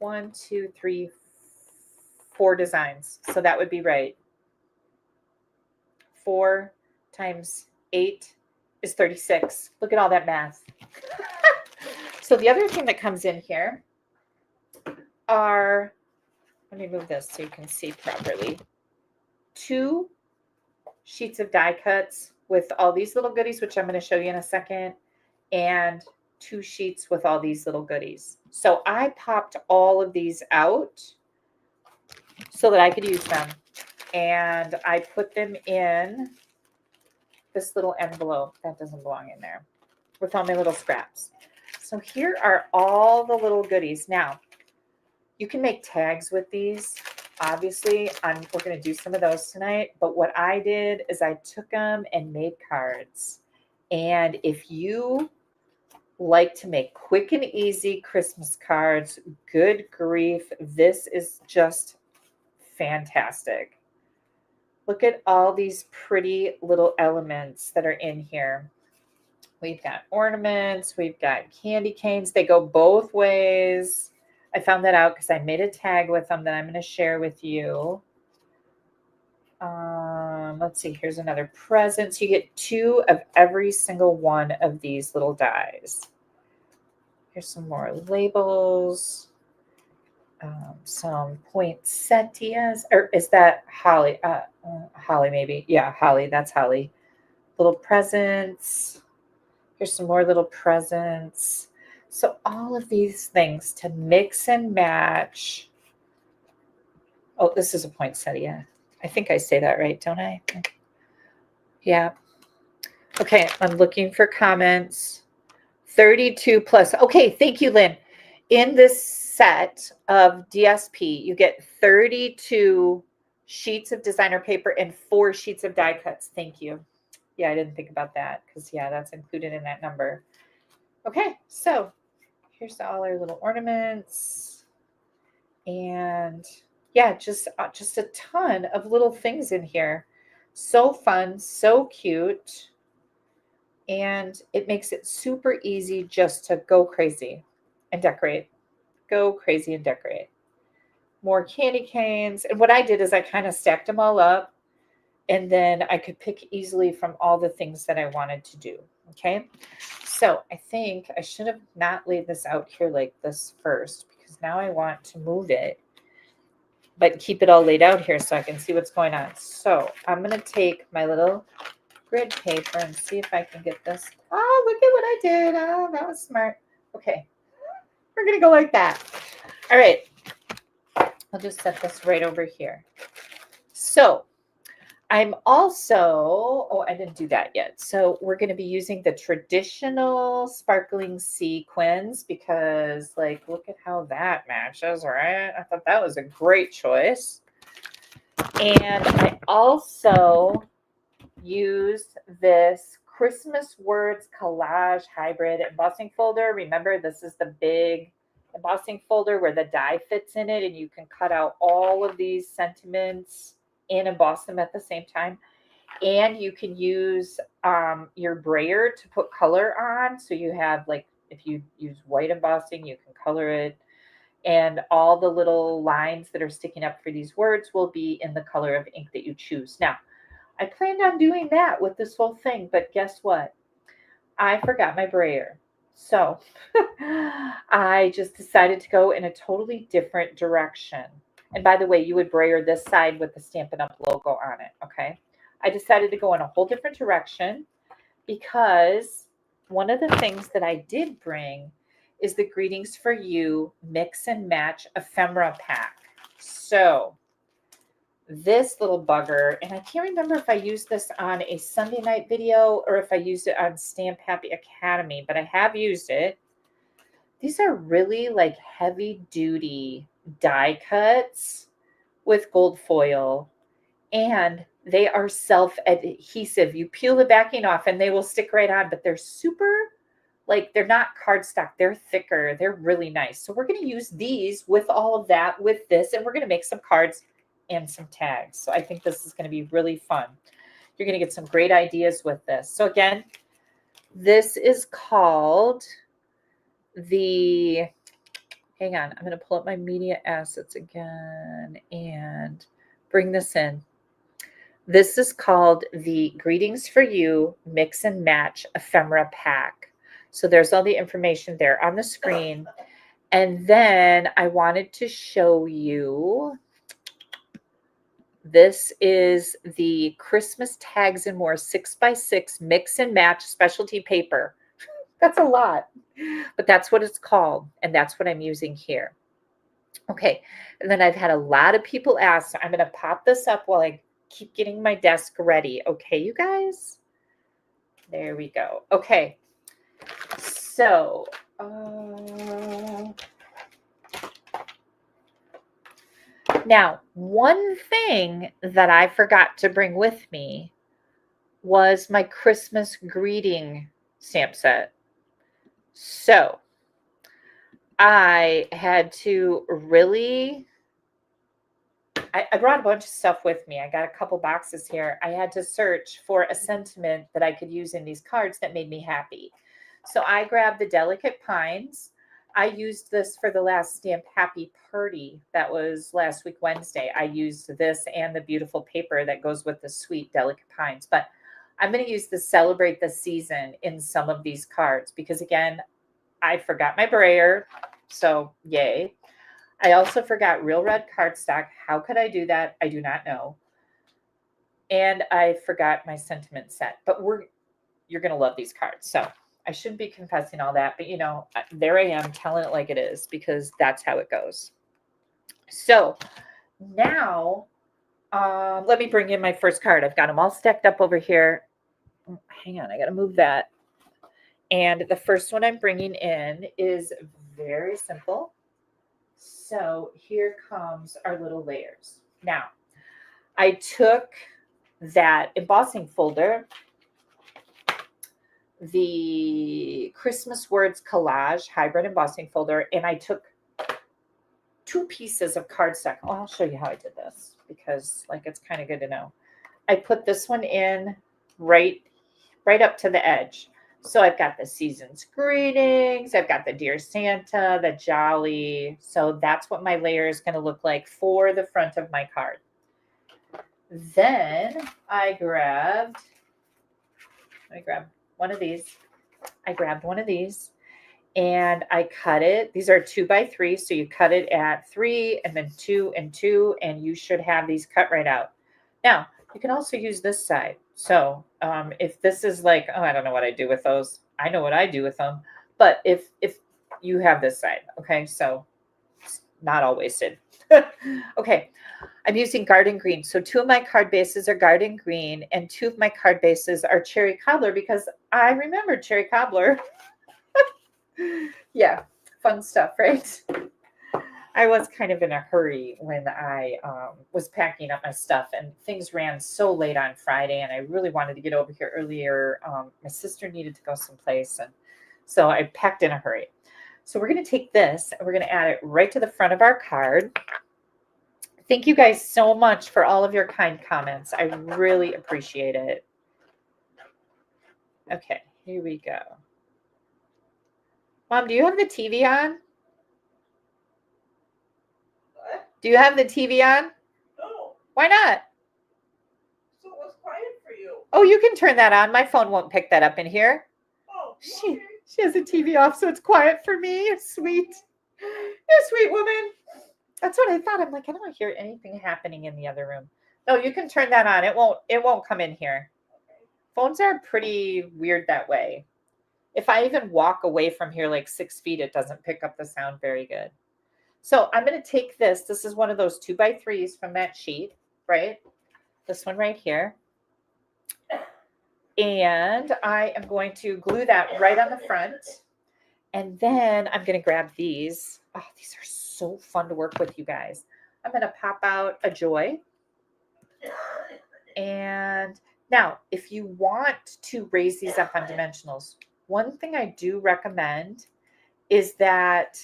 1, 2, 3, 4 designs. So that would be right. 4 times 8 is 36. Look at all that math. So the other thing that comes in here are, let me move this so you can see properly, 2 sheets of die cuts with all these little goodies, which I'm going to show you in a second, and 2 sheets with all these little goodies. So I popped all of these out so that I could use them. And I put them in this little envelope. That doesn't belong in there, with all my little scraps. So here are all the little goodies. Now, you can make tags with these. Obviously, we're going to do some of those tonight. But what I did is I took them and made cards. And if you like to make quick and easy Christmas cards, good grief, this is just fantastic. Look at all these pretty little elements that are in here. We've got ornaments, we've got candy canes. They go both ways. I found that out because I made a tag with them that I'm going to share with you. Let's see, here's another present. So you get 2 of every single one of these little dies. Here's some more labels. Some poinsettias, or is that holly? Holly maybe. Yeah, holly. That's holly. Little presents. Here's some more little presents. So all of these things to mix and match. Oh, this is a poinsettia. I think I say that right, don't I? Yeah. Okay, I'm looking for comments. 32 plus. Okay, thank you, Lynn. In this set of DSP, you get 32 sheets of designer paper and 4 sheets of die cuts. Thank you. Yeah, I didn't think about that because, yeah, that's included in that number. Okay, so here's all our little ornaments. And, yeah, just a ton of little things in here. So fun, so cute. And it makes it super easy just to go crazy and decorate. Go crazy and decorate. More candy canes. And what I did is I kind of stacked them all up, and then I could pick easily from all the things that I wanted to do. Okay. So I think I should have not laid this out here like this first, because now I want to move it, but keep it all laid out here so I can see what's going on. So I'm going to take my little grid paper and see if I can get this. Oh, look at what I did. Oh, that was smart. Okay. We're going to go like that. All right. I'll just set this right over here. So I'm also, oh, I didn't do that yet. So we're going to be using the traditional sparkling sequins because, like, look at how that matches, right? I thought that was a great choice. And I also used this Christmas Words Collage Hybrid embossing folder. Remember, this is the big embossing folder where the die fits in it, and you can cut out all of these sentiments and emboss them at the same time. And you can use your brayer to put color on. So you have, like, if you use white embossing, you can color it. And all the little lines that are sticking up for these words will be in the color of ink that you choose. Now, I planned on doing that with this whole thing, but guess what? I forgot my brayer. So I just decided to go in a totally different direction. And by the way, you would brayer this side with the Stampin' Up! Logo on it, okay? I decided to go in a whole different direction because one of the things that I did bring is the Greetings for You Mix and Match Ephemera Pack. So this little bugger, and I can't remember if I used this on a Sunday night video or if I used it on Stamp Happy Academy, but I have used it. These are really like heavy duty die cuts with gold foil, and they are self-adhesive. You peel the backing off and they will stick right on, but they're super, like, they're not cardstock. They're thicker. They're really nice. So we're going to use these with all of that, with this, and we're going to make some cards and some tags. So I think this is going to be really fun. You're going to get some great ideas with this. So again, this is called the, hang on, I'm going to pull up my media assets again and bring this in. This is called the Greetings for You Mix and Match Ephemera Pack. So there's all the information there on the screen. And then I wanted to show you, this is the Christmas Tags and More 6x6 Mix and Match Specialty Paper. That's a lot, but that's what it's called. And that's what I'm using here. Okay, and then I've had a lot of people ask, so I'm going to pop this up while I keep getting my desk ready. Okay, you guys? There we go. Okay, so now, one thing that I forgot to bring with me was my Christmas greeting stamp set. So I had to really, I brought a bunch of stuff with me. I got a couple boxes here. I had to search for a sentiment that I could use in these cards that made me happy. So I grabbed the Delicate Pines. I used this for the last Stamp Happy party. That was last week, Wednesday. I used this and the beautiful paper that goes with the sweet Delicate Pines. But I'm going to use the Celebrate the Season in some of these cards because, again, I forgot my brayer. So yay. I also forgot Real Red cardstock. How could I do that? I do not know. And I forgot my sentiment set. But you're going to love these cards. So I shouldn't be confessing all that, but, you know, there I am telling it like it is because that's how it goes. So now let me bring in my first card. I've got them all stacked up over here. Hang on, I got to move that. And the first one I'm bringing in is very simple. So here comes our little layers. Now, I took that embossing folder, the Christmas Words Collage Hybrid Embossing Folder, and I took 2 pieces of cardstock. Oh, I'll show you how I did this because, like, it's kind of good to know. I put this one in right up to the edge. So I've got the Season's Greetings, I've got the Dear Santa, the Jolly. So that's what my layer is going to look like for the front of my card. Then I grabbed one of these. I grabbed one of these and I cut it. These are 2x3. So you cut it at 3 and then 2 and 2, and you should have these cut right out. Now, you can also use this side. So if this is like, oh, I don't know what I do with those. I know what I do with them. But if you have this side, okay, so it's not all wasted. Okay, I'm using Garden Green. So 2 of my card bases are Garden Green and 2 of my card bases are Cherry Cobbler because I remember Cherry Cobbler. Yeah, fun stuff, right? I was kind of in a hurry when I was packing up my stuff, and things ran so late on Friday, and I really wanted to get over here earlier. My sister needed to go someplace, and so I packed in a hurry. So we're going to take this and we're going to add it right to the front of our card. Thank you guys so much for all of your kind comments. I really appreciate it. Okay, here we go. Mom, do you have the TV on? What? Do you have the TV on? No. Why not? So it was quiet for you. Oh, you can turn that on. My phone won't pick that up in here. Oh, She okay. she has the TV off, so it's quiet for me. You're sweet. You're a sweet woman. That's what I thought. I'm like, I don't hear anything happening in the other room. No, you can turn that on. It won't come in here. Phones are pretty weird that way. If I even walk away from here like 6 feet, it doesn't pick up the sound very good. So I'm going to take this. This is one of those 2x3s from that sheet, right? This one right here. And I am going to glue that right on the front. And then I'm going to grab these. Oh, these are so fun to work with, you guys. I'm going to pop out a joy. And now, if you want to raise these up on dimensionals, one thing I do recommend is that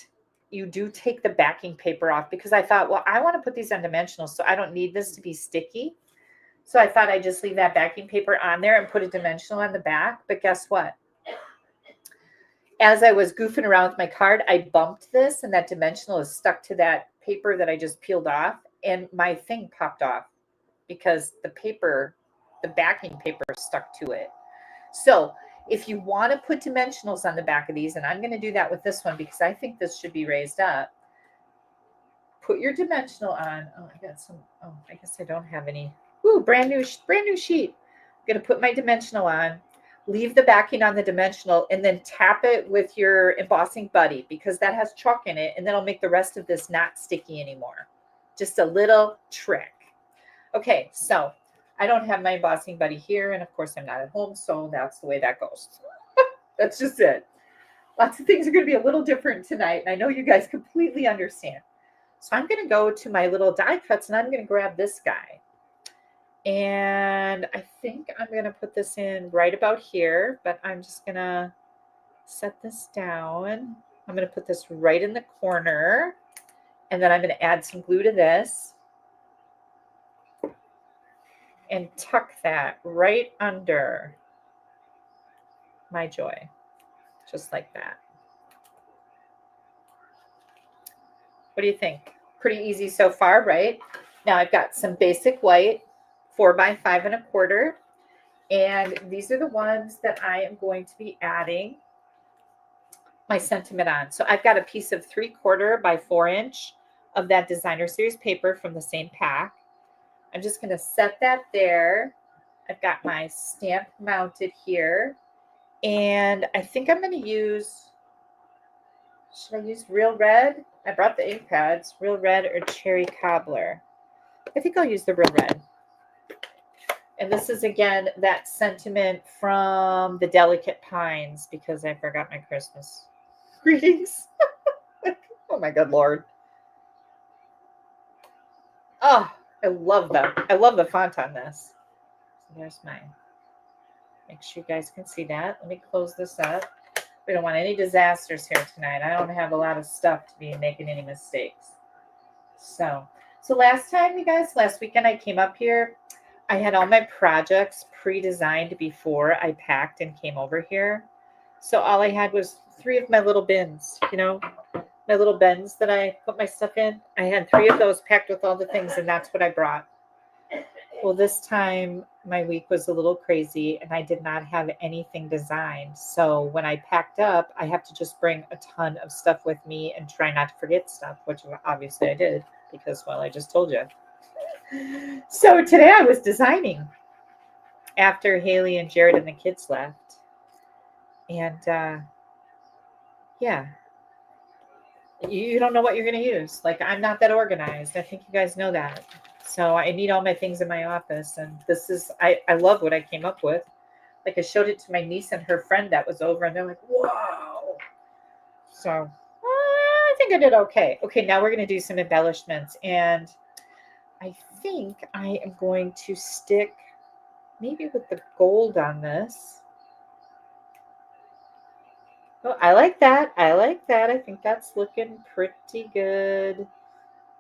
you do take the backing paper off, because I thought, well, I want to put these on dimensionals, so I don't need this to be sticky. So I thought I'd just leave that backing paper on there and put a dimensional on the back. But guess what? As I was goofing around with my card, I bumped this, and that dimensional is stuck to that paper that I just peeled off, and my thing popped off because the backing paper stuck to it. So if you want to put dimensionals on the back of these, and I'm going to do that with this one because I think this should be raised up, put your dimensional on. Oh, I got some. Oh, I guess I don't have any. Ooh, brand new sheet. I'm going to put my dimensional on, leave the backing on the dimensional, and then tap it with your embossing buddy, because that has chalk in it, and that'll make the rest of this not sticky anymore. Just a little trick. Okay, so I don't have my embossing buddy here, and of course I'm not at home, so that's the way that goes. That's just it. Lots of things are going to be a little different tonight, and I know you guys completely understand. So I'm going to go to my little die cuts, and I'm going to grab this guy. And I think I'm going to put this in right about here, but I'm just going to set this down. I'm going to put this right in the corner, and then I'm going to add some glue to this and tuck that right under my joy, just like that. What do you think? Pretty easy so far, right? Now I've got some basic white 4x5 1/4, and these are the ones that I am going to be adding my sentiment on. So I've got a piece of 3/4 by 4 inch of that designer series paper from the same pack. I'm just going to set that there. I've got my stamp mounted here, and I think I'm going to use, should I use Real Red? I brought the ink pads, Real Red or Cherry Cobbler. I think I'll use the Real Red. And this is, again, that sentiment from the Delicate Pines, because I forgot my Christmas greetings. Oh, my good Lord. Oh, I love the font on this. So there's mine. Make sure you guys can see that. Let me close this up. We don't want any disasters here tonight. I don't have a lot of stuff to be making any mistakes. So last time, you guys, last weekend I came up here, I had all my projects pre-designed before I packed and came over here. So all I had was 3 of my little bins, my little bins that I put my stuff in. I had 3 of those packed with all the things, and that's what I brought. Well, this time my week was a little crazy, and I did not have anything designed. So when I packed up, I have to just bring a ton of stuff with me and try not to forget stuff, which obviously I did because, well, I just told you. So today I was designing after Haley and Jared and the kids left. And yeah, you don't know what you're going to use. Like, I'm not that organized. I think you guys know that. So I need all my things in my office. And this is, I love what I came up with. Like, I showed it to my niece and her friend that was over, and they're like, wow. So I think I did okay. Okay, now we're going to do some embellishments. And I think I am going to stick maybe with the gold on this. Oh, I like that. I like that. I think that's looking pretty good.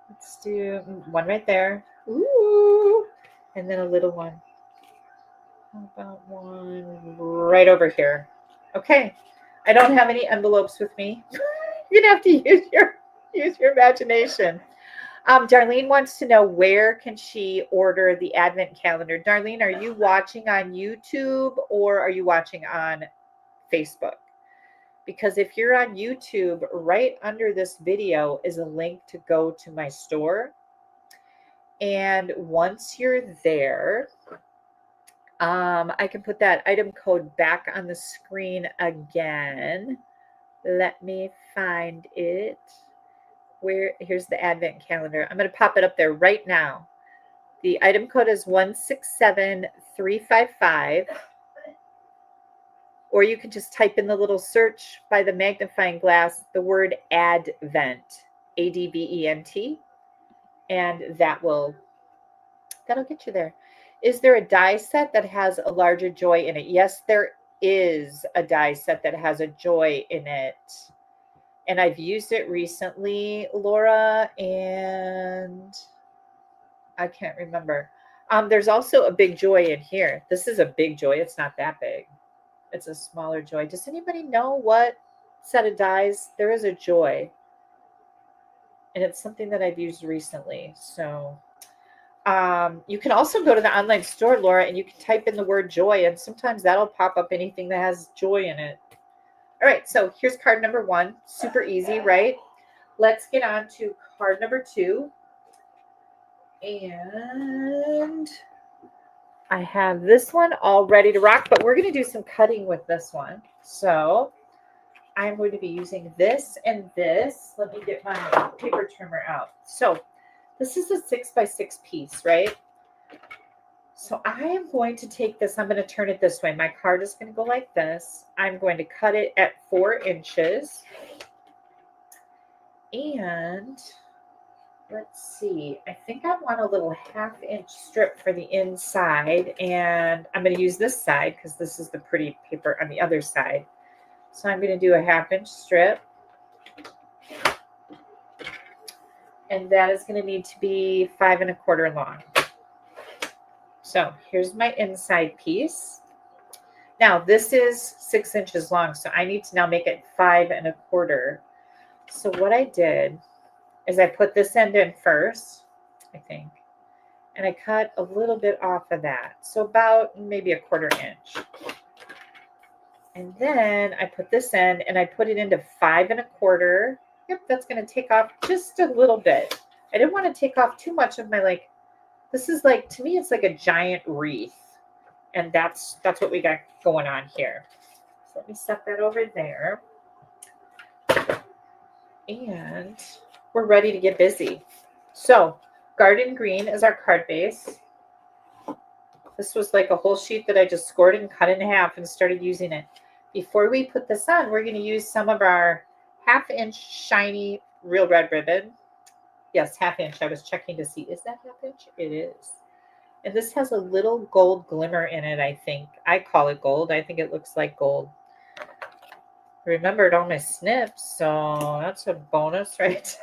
Let's do one right there. Ooh. And then a little one. How about one right over here? Okay. I don't have any envelopes with me. You're gonna have to use your imagination. Darlene wants to know, where can she order the advent calendar? Darlene, are you watching on YouTube or are you watching on Facebook? Because if you're on YouTube, right under this video is a link to go to my store. And once you're there, I can put that item code back on the screen again. Let me find it. Here's the advent calendar. I'm going to pop it up there right now. The item code is 167355. Or you can just type in the little search by the magnifying glass the word Advent, Advent, and that'll get you there. Is there a die set that has a larger joy in it? Yes, there is a die set that has a joy in it. And I've used it recently, Laura, and I can't remember. There's also a big joy in here. This is a big joy. It's not that big. It's a smaller joy. Does anybody know what set of dies? There is a joy. And it's something that I've used recently. So you can also go to the online store, Laura, and you can type in the word joy, and sometimes that'll pop up anything that has joy in it. All right, so here's card number 1. Super easy, right? Let's get on to card number 2. And I have this one all ready to rock, but we're going to do some cutting with this one. So I'm going to be using this and this. Let me get my paper trimmer out. So this is a 6x6 piece, right? So I am going to take this, I'm going to turn it this way. My card is going to go like this. I'm going to cut it at 4 inches. And let's see, I think I want a little 1/2 inch strip for the inside. And I'm going to use this side because this is the pretty paper on the other side. So I'm going to do a 1/2 inch strip. And that is going to need to be 5 1/4 long. So here's my inside piece. Now this is 6 inches long, so I need to now make it 5 1/4. So what I did is I put this end in first, I think, and I cut a little bit off of that. So about maybe 1/4 inch. And then I put this end and I put it into 5 1/4. Yep, that's going to take off just a little bit. I didn't want to take off too much of my, this is to me, it's like a giant wreath. And that's what we got going on here. So let me set that over there. And we're ready to get busy. So garden green is our card base. This was like a whole sheet that I just scored and cut in half and started using it. Before we put this on, we're going to use some of our 1/2 inch shiny real red ribbon. Yes, 1/2 inch. I was checking to see, is that 1/2 inch? It is. And this has a little gold glimmer in it, I think. I call it gold. I think it looks like gold. Remembered all my snips, so that's a bonus, right?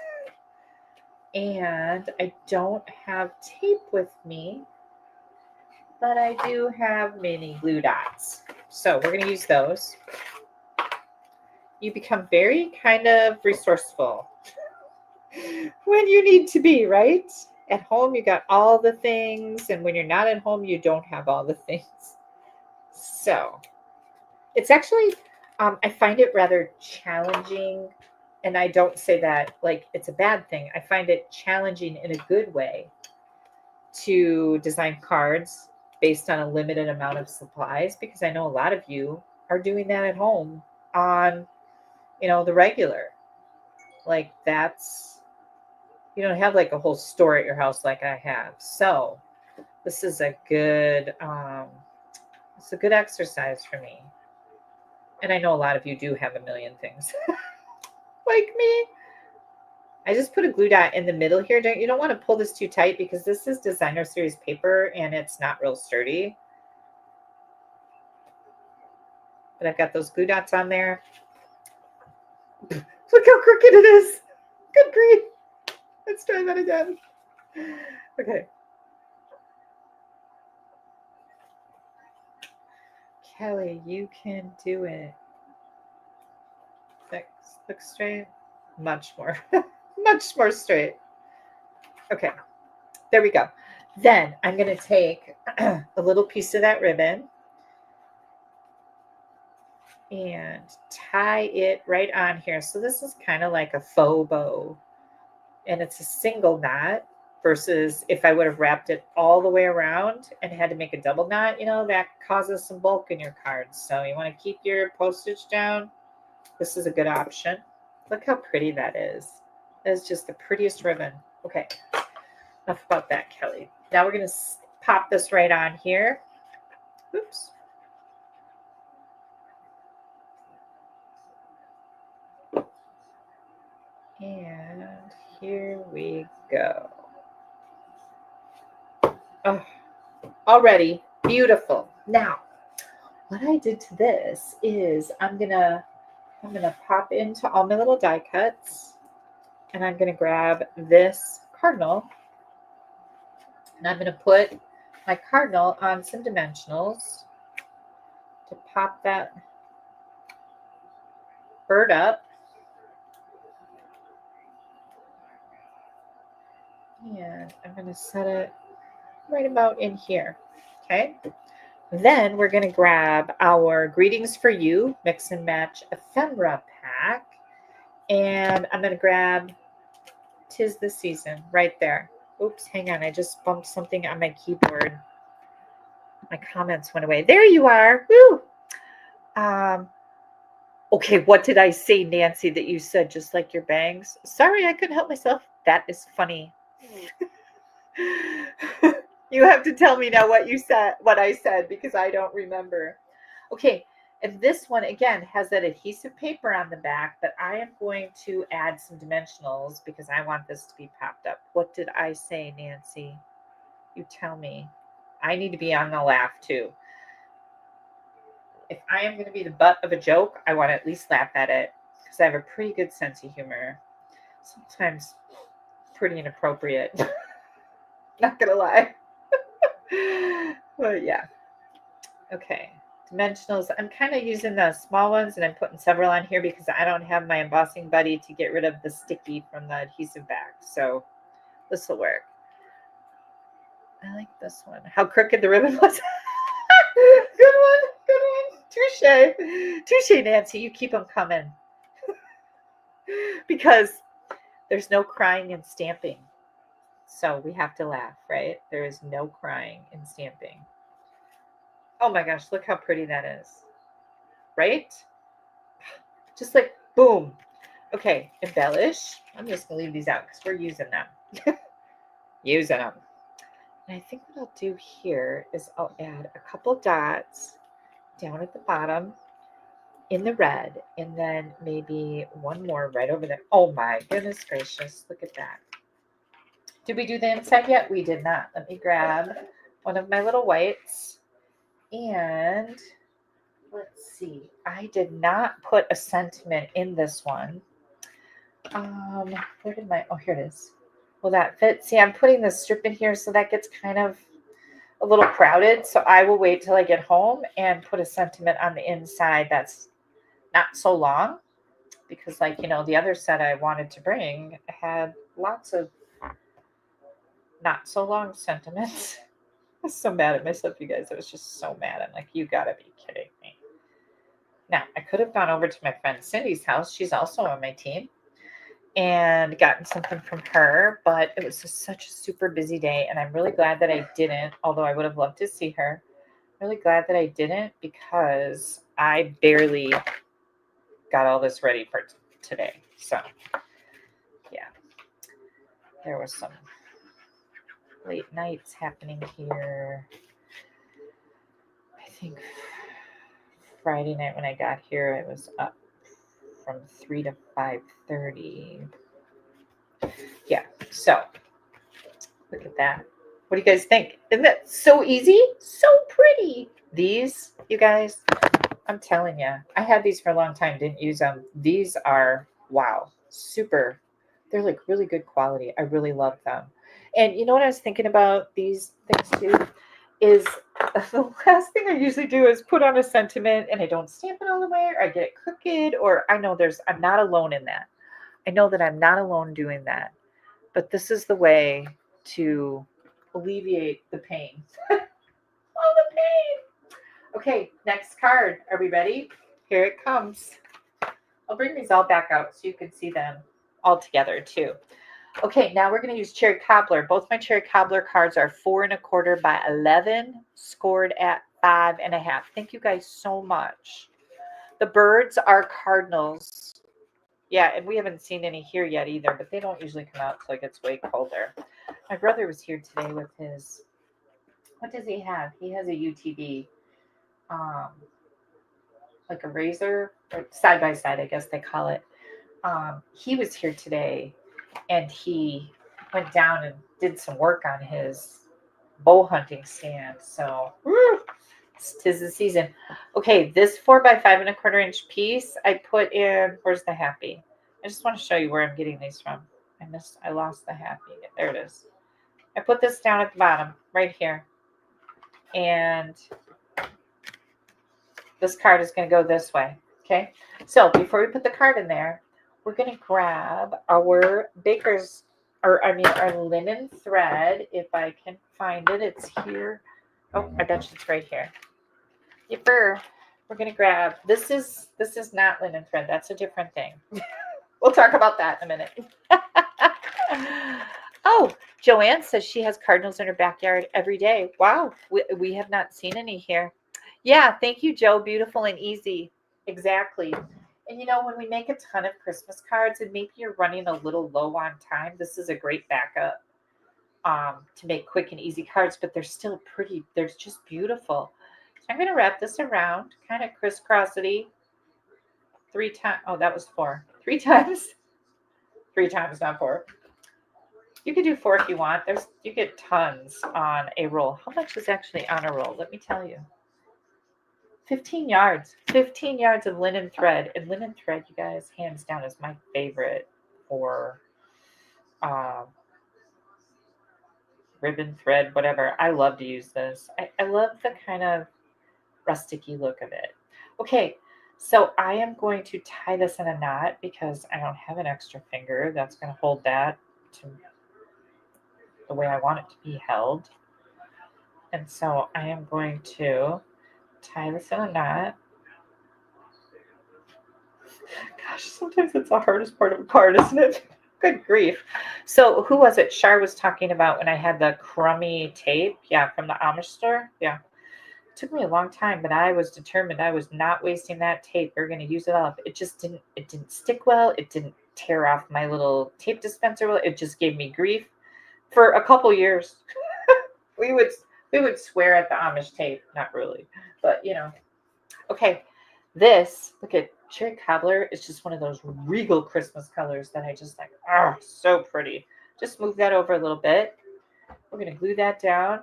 And I don't have tape with me, but I do have mini glue dots. So we're going to use those. You become very kind of resourceful when you need to be, right? At home, you got all the things, and when you're not at home, you don't have all the things. So it's actually, I find it rather challenging, and I don't say that like it's a bad thing. I find it challenging in a good way to design cards based on a limited amount of supplies, because I know a lot of you are doing that at home on, the regular. You don't have like a whole store at your house like I have. So this is a good, it's a good exercise for me. And I know a lot of you do have a million things like me. I just put a glue dot in the middle here. You don't want to pull this too tight because this is designer series paper and it's not real sturdy. But I've got those glue dots on there. Look how crooked it is. Good grief. Let's try that again. Okay. Kelly, you can do it. Look straight. Much more. Much more straight. Okay. There we go. Then I'm going to take a little piece of that ribbon and tie it right on here. So this is kind of like a faux bow. And it's a single knot versus if I would have wrapped it all the way around and had to make a double knot, you know, that causes some bulk in your cards. So you want to keep your postage down. This is a good option. Look how pretty that is. That is just the prettiest ribbon. Okay, enough about that, Kelly. Now we're going to pop this right on here. Oops. And here we go. Oh, already beautiful. Now, what I did to this is I'm gonna pop into all my little die cuts, and I'm gonna grab this cardinal, and I'm gonna put my cardinal on some dimensionals to pop that bird up. And I'm gonna set it right about in here. Okay. Then we're going to grab our Greetings for You Mix and Match Ephemera pack. And I'm going to grab 'Tis the Season right there. Oops, hang on. I just bumped something on my keyboard. My comments went away. There you are. Woo! Okay, what did I say, Nancy, that you said just like your bangs? Sorry, I couldn't help myself. That is funny. You have to tell me now what I said, because I don't remember. Okay, and this one again has that adhesive paper on the back, but I am going to add some dimensionals because I want this to be popped up. What did I say, Nancy? You tell me. I need to be on the laugh too. If I am going to be the butt of a joke, I want to at least laugh at it because I have a pretty good sense of humor. Sometimes pretty inappropriate. Not going to lie. But yeah. Okay. Dimensionals. I'm kind of using the small ones and I'm putting several on here because I don't have my embossing buddy to get rid of the sticky from the adhesive back. So this will work. I like this one. How crooked the ribbon was. Good one. Good one. Touche. Touche, Nancy. You keep them coming. Because there's no crying in stamping. So we have to laugh, right? There is no crying in stamping. Oh my gosh, look how pretty that is. Right? Just like boom. Okay, embellish. I'm just going to leave these out because we're using them. Using them. And I think what I'll do here is I'll add a couple dots down at the bottom in the red, and then maybe one more right over there. Oh my goodness gracious. Look at that. Did we do the inside yet? We did not. Let me grab one of my little whites. And let's see. I did not put a sentiment in this one. Where did my, oh, here it is. Will that fit? See, I'm putting the strip in here, so that gets kind of a little crowded. So I will wait till I get home and put a sentiment on the inside that's not so long. Because, like, you know, the other set I wanted to bring had lots of not so long sentiments. I was so mad at myself, you guys. I was just so mad. I'm like, you gotta be kidding me. Now, I could have gone over to my friend Cindy's house. She's also on my team. And gotten something from her. But it was just such a super busy day. And I'm really glad that I didn't, although I would have loved to see her. I'm really glad that I didn't because I barely got all this ready for today. So, yeah. There was some late nights happening here. I think Friday night when I got here, I was up from 3 to 5:30. So look at that. What do you guys think? Isn't that so easy? So pretty. These, you guys, I'm telling you, I had these for a long time, didn't use them. These are, wow, super. They're like really good quality. I really love them. And you know what I was thinking about these things too? Is the last thing I usually do is put on a sentiment and I don't stamp it all the way or I get it crooked or I'm not alone in that. I know that I'm not alone doing that. But this is the way to alleviate the pain. All the pain. Okay, next card. Are we ready? Here it comes. I'll bring these all back out so you can see them all together too. Okay, now we're going to use Cherry Cobbler. Both my Cherry Cobbler cards are 4 1/4 by 11, scored at 5.5. Thank you guys so much. The birds are cardinals. Yeah, and we haven't seen any here yet either, but they don't usually come out until it gets way colder. My brother was here today with his, what does he have? He has a UTV, um, like a razor, or side by side, I guess they call it. He was here today and he went down and did some work on his bow hunting stand. So, woo, tis the season. Okay, this 4 by 5 1/4 inch piece I put in, where's the happy? I just want to show you where I'm getting these from. I lost the happy. There it is. I put this down at the bottom, right here. And this card is going to go this way. Okay. So before we put the card in there, we're going to grab our our linen thread. If I can find it, it's here. Oh, I bet you it's right here. Yipper. We're going to grab, this is not linen thread. That's a different thing. We'll talk about that in a minute. Oh, Joanne says she has cardinals in her backyard every day. Wow, we have not seen any here. Yeah, thank you, Joe. Beautiful and easy. Exactly. And you know, when we make a ton of Christmas cards and maybe you're running a little low on time, this is a great backup to make quick and easy cards, but they're still pretty. They're just beautiful. So I'm going to wrap this around, kind of crisscrossity 3 times. Oh, that was 4. 3 times. 3 times, not 4. You could do 4 if you want. You get tons on a roll. How much is actually on a roll? Let me tell you. 15 yards. 15 yards of linen thread. And linen thread, you guys, hands down, is my favorite for ribbon thread, whatever. I love to use this. I love the kind of rusticy look of it. Okay, so I am going to tie this in a knot because I don't have an extra finger that's going to hold that to the way I want it to be held. And so I am going to tie this in a knot. Gosh, sometimes it's the hardest part of a card, isn't it? Good grief. So who was it? Shar was talking about when I had the crummy tape. Yeah, from the Amish store. Yeah. It took me a long time, but I was determined I was not wasting that tape. We are going to use it up. It didn't stick well. It didn't tear off my little tape dispenser. It just gave me grief for a couple years. we would swear at the Amish tape. Not really, but you know. Okay, this, look at Cherry Cobbler, is just one of those regal Christmas colors that I just like. Oh, so pretty. Just move that over a little bit. We're going to glue that down.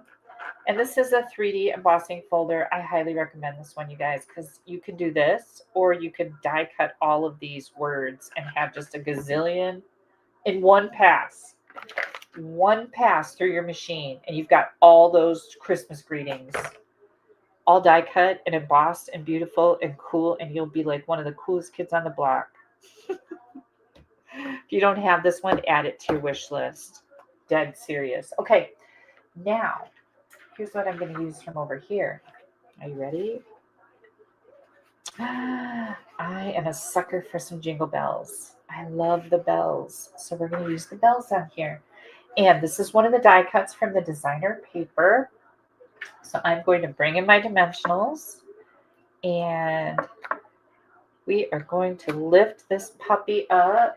And this is a 3D embossing folder. I highly recommend this one, you guys, because you can do this, or you could die cut all of these words and have just a gazillion in one pass. One pass through your machine, and you've got all those Christmas greetings all die cut and embossed and beautiful and cool, and you'll be like one of the coolest kids on the block. If you don't have this one, add it to your wish list. Dead serious. Okay, now here's what I'm going to use from over here. Are you ready? I am a sucker for some jingle bells. I love the bells. So we're going to use the bells on here. And this is one of the die cuts from the designer paper. So I'm going to bring in my dimensionals and we are going to lift this puppy up.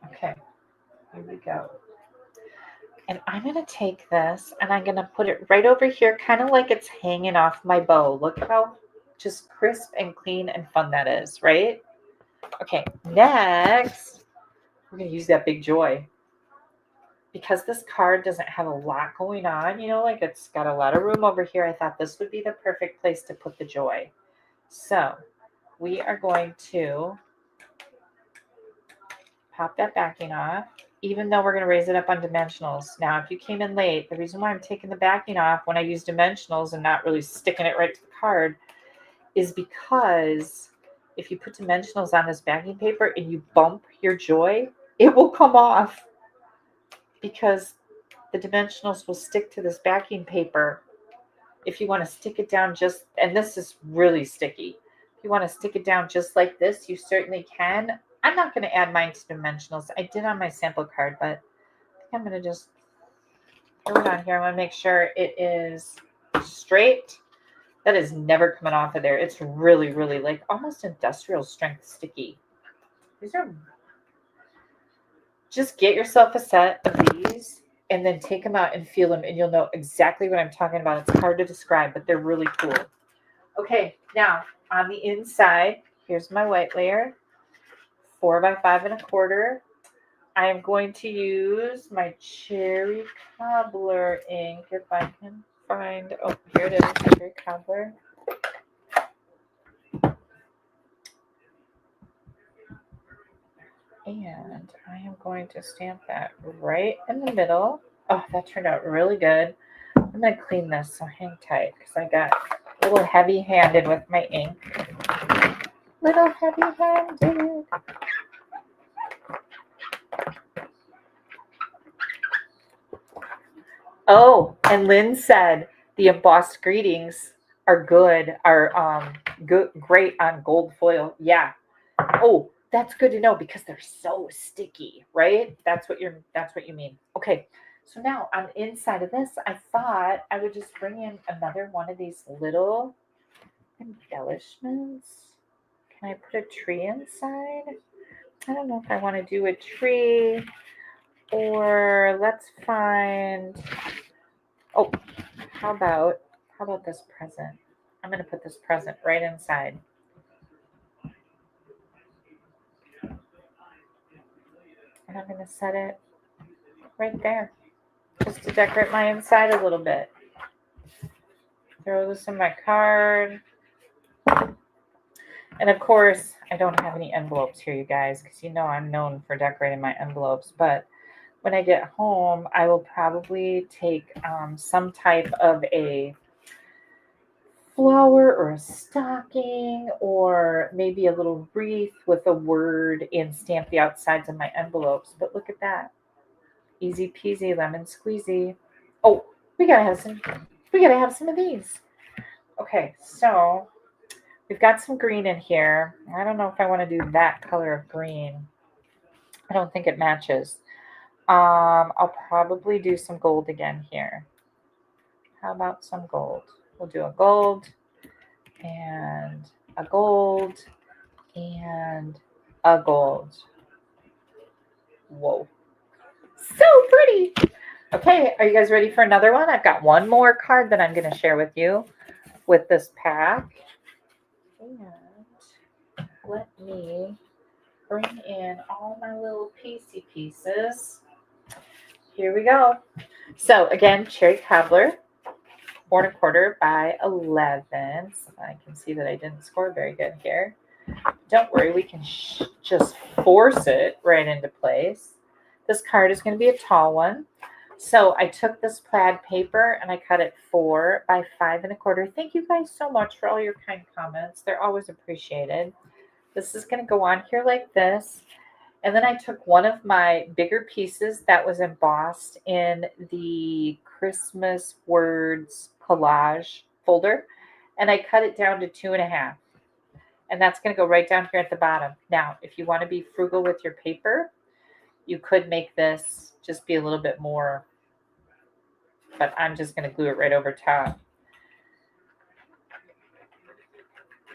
Okay, here we go. And I'm going to take this and I'm going to put it right over here, kind of like it's hanging off my bow. Look how just crisp and clean and fun that is, right? Okay, next, we're going to use that big joy. Because this card doesn't have a lot going on, like it's got a lot of room over here, I thought this would be the perfect place to put the joy. So we are going to pop that backing off, even though we're going to raise it up on dimensionals. Now, if you came in late, the reason why I'm taking the backing off when I use dimensionals and not really sticking it right to the card is because if you put dimensionals on this backing paper and you bump your joy, it will come off because the dimensionals will stick to this backing paper. If you want to stick it down and this is really sticky. If you want to stick it down just like this, you certainly can. I'm not going to add mine to dimensionals. I did on my sample card, but I think I'm going to just throw it on here. I want to make sure it is straight. That is never coming off of there. It's really, really like almost industrial strength sticky. Just get yourself a set of these and then take them out and feel them, and you'll know exactly what I'm talking about. It's hard to describe, but they're really cool. Okay, now on the inside, here's my white layer, 4 by 5 1/4. I am going to use my cherry cobbler ink if I can find. Oh, here it is, cherry cobbler. And I am going to stamp that right in the middle. Oh, that turned out really good. I'm going to clean this, so hang tight because I got a little heavy-handed with my ink. Little heavy-handed. Oh, and Lynn said the embossed greetings are good, great on gold foil. Yeah. Oh, that's good to know because they're so sticky, right? That's what you mean. Okay. So now on the inside of this, I thought I would just bring in another one of these little embellishments. Can I put a tree inside? I don't know if I want to do a tree or let's find, oh, how about this present? I'm going to put this present right inside. And I'm going to set it right there just to decorate my inside a little bit. Throw this in my card. And of course, I don't have any envelopes here, you guys, because I'm known for decorating my envelopes. But when I get home, I will probably take some type of a flower or a stocking or maybe a little wreath with a word and stamp the outsides of my envelopes. But look at that. Easy peasy lemon squeezy. Oh, we gotta have some of these. Okay, so we've got some green in here. I don't know if I want to do that color of green. I don't think it matches. I'll probably do some gold again here. How about some gold? We'll do a gold and a gold and a gold. Whoa. So pretty. Okay, are you guys ready for another one? I've got one more card that I'm going to share with you with this pack. And let me bring in all my little piecey pieces. Here we go. So again, cherry cobbler, 4 1/4 by 11. So I can see that I didn't score very good here. Don't worry, we can just force it right into place. This card is going to be a tall one. So I took this plaid paper and I cut it 4 by 5 1/4. Thank you guys so much for all your kind comments. They're always appreciated. This is going to go on here like this. And then I took one of my bigger pieces that was embossed in the Christmas words collage folder, and I cut it down to 2.5. And that's going to go right down here at the bottom. Now, if you want to be frugal with your paper, you could make this just be a little bit more, but I'm just going to glue it right over top.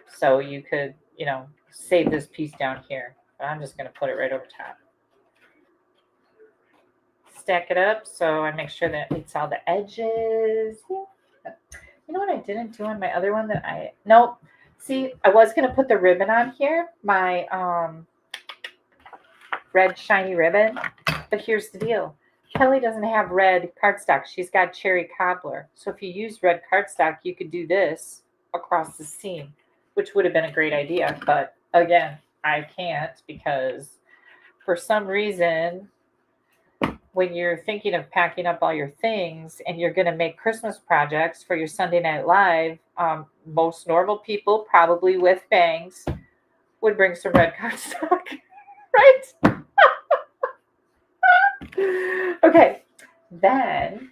So you could, save this piece down here. But I'm just going to put it right over top. Stack it up so I make sure that it's all the edges. You know what I didn't do on my other one nope. See, I was going to put the ribbon on here, my red shiny ribbon, but here's the deal. Kelly doesn't have red cardstock. She's got cherry cobbler. So if you use red cardstock, you could do this across the seam, which would have been a great idea. But again, I can't because for some reason, when you're thinking of packing up all your things and you're going to make Christmas projects for your Sunday Night Live, most normal people, probably with bangs, would bring some red cardstock, right? Okay, then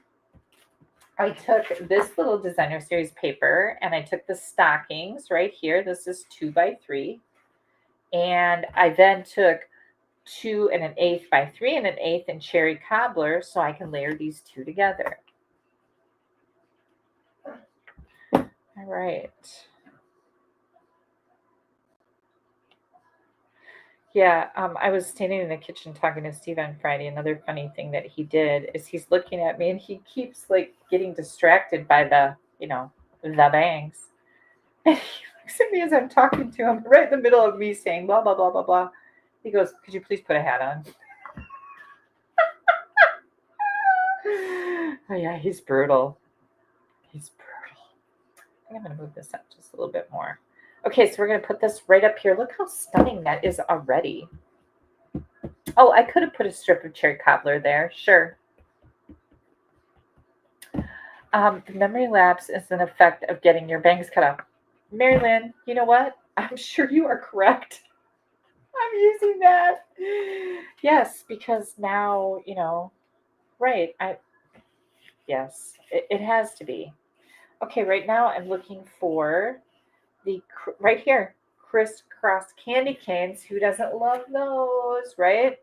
I took this little designer series paper and I took the stockings right here. This is 2x3. And I then took 2 1/8 by 3 1/8 in cherry cobbler so I can layer these two together. All right. Yeah, I was standing in the kitchen talking to Steve on Friday. Another funny thing that he did is he's looking at me and he keeps like getting distracted by the bangs. And he looks at me as I'm talking to him, right in the middle of me saying blah blah blah blah blah. He goes, "Could you please put a hat on?" Oh yeah, he's brutal. He's brutal. I think I'm gonna move this up just a little bit more. Okay, so we're gonna put this right up here. Look how stunning that is already. Oh, I could have put a strip of cherry cobbler there. Sure. The memory lapse is an effect of getting your bangs cut off. Mary Lynn, you know what? I'm sure you are correct. I'm using that. Yes, because now, right. Yes, it has to be. Okay, right now I'm looking for right here, crisscross candy canes. Who doesn't love those, right?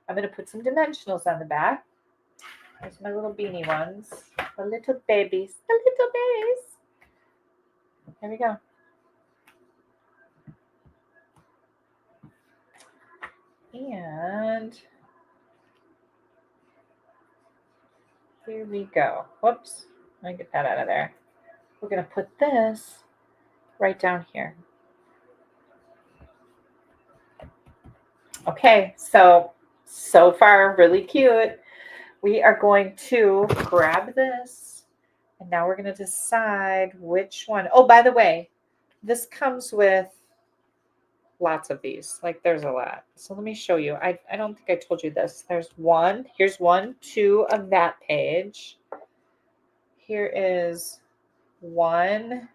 I'm going to put some dimensionals on the back. There's my little beanie ones. The little babies. The little babies. There we go. And here we go. Whoops. Let me get that out of there. We're going to put this right down here. Okay, so far really cute. We are going to grab this and now we're going to decide which one. Oh, by the way, this comes with lots of these. Like there's a lot. So let me show you. I don't think I told you this. There's one. Here's 1, 2 of that page. Here is 1.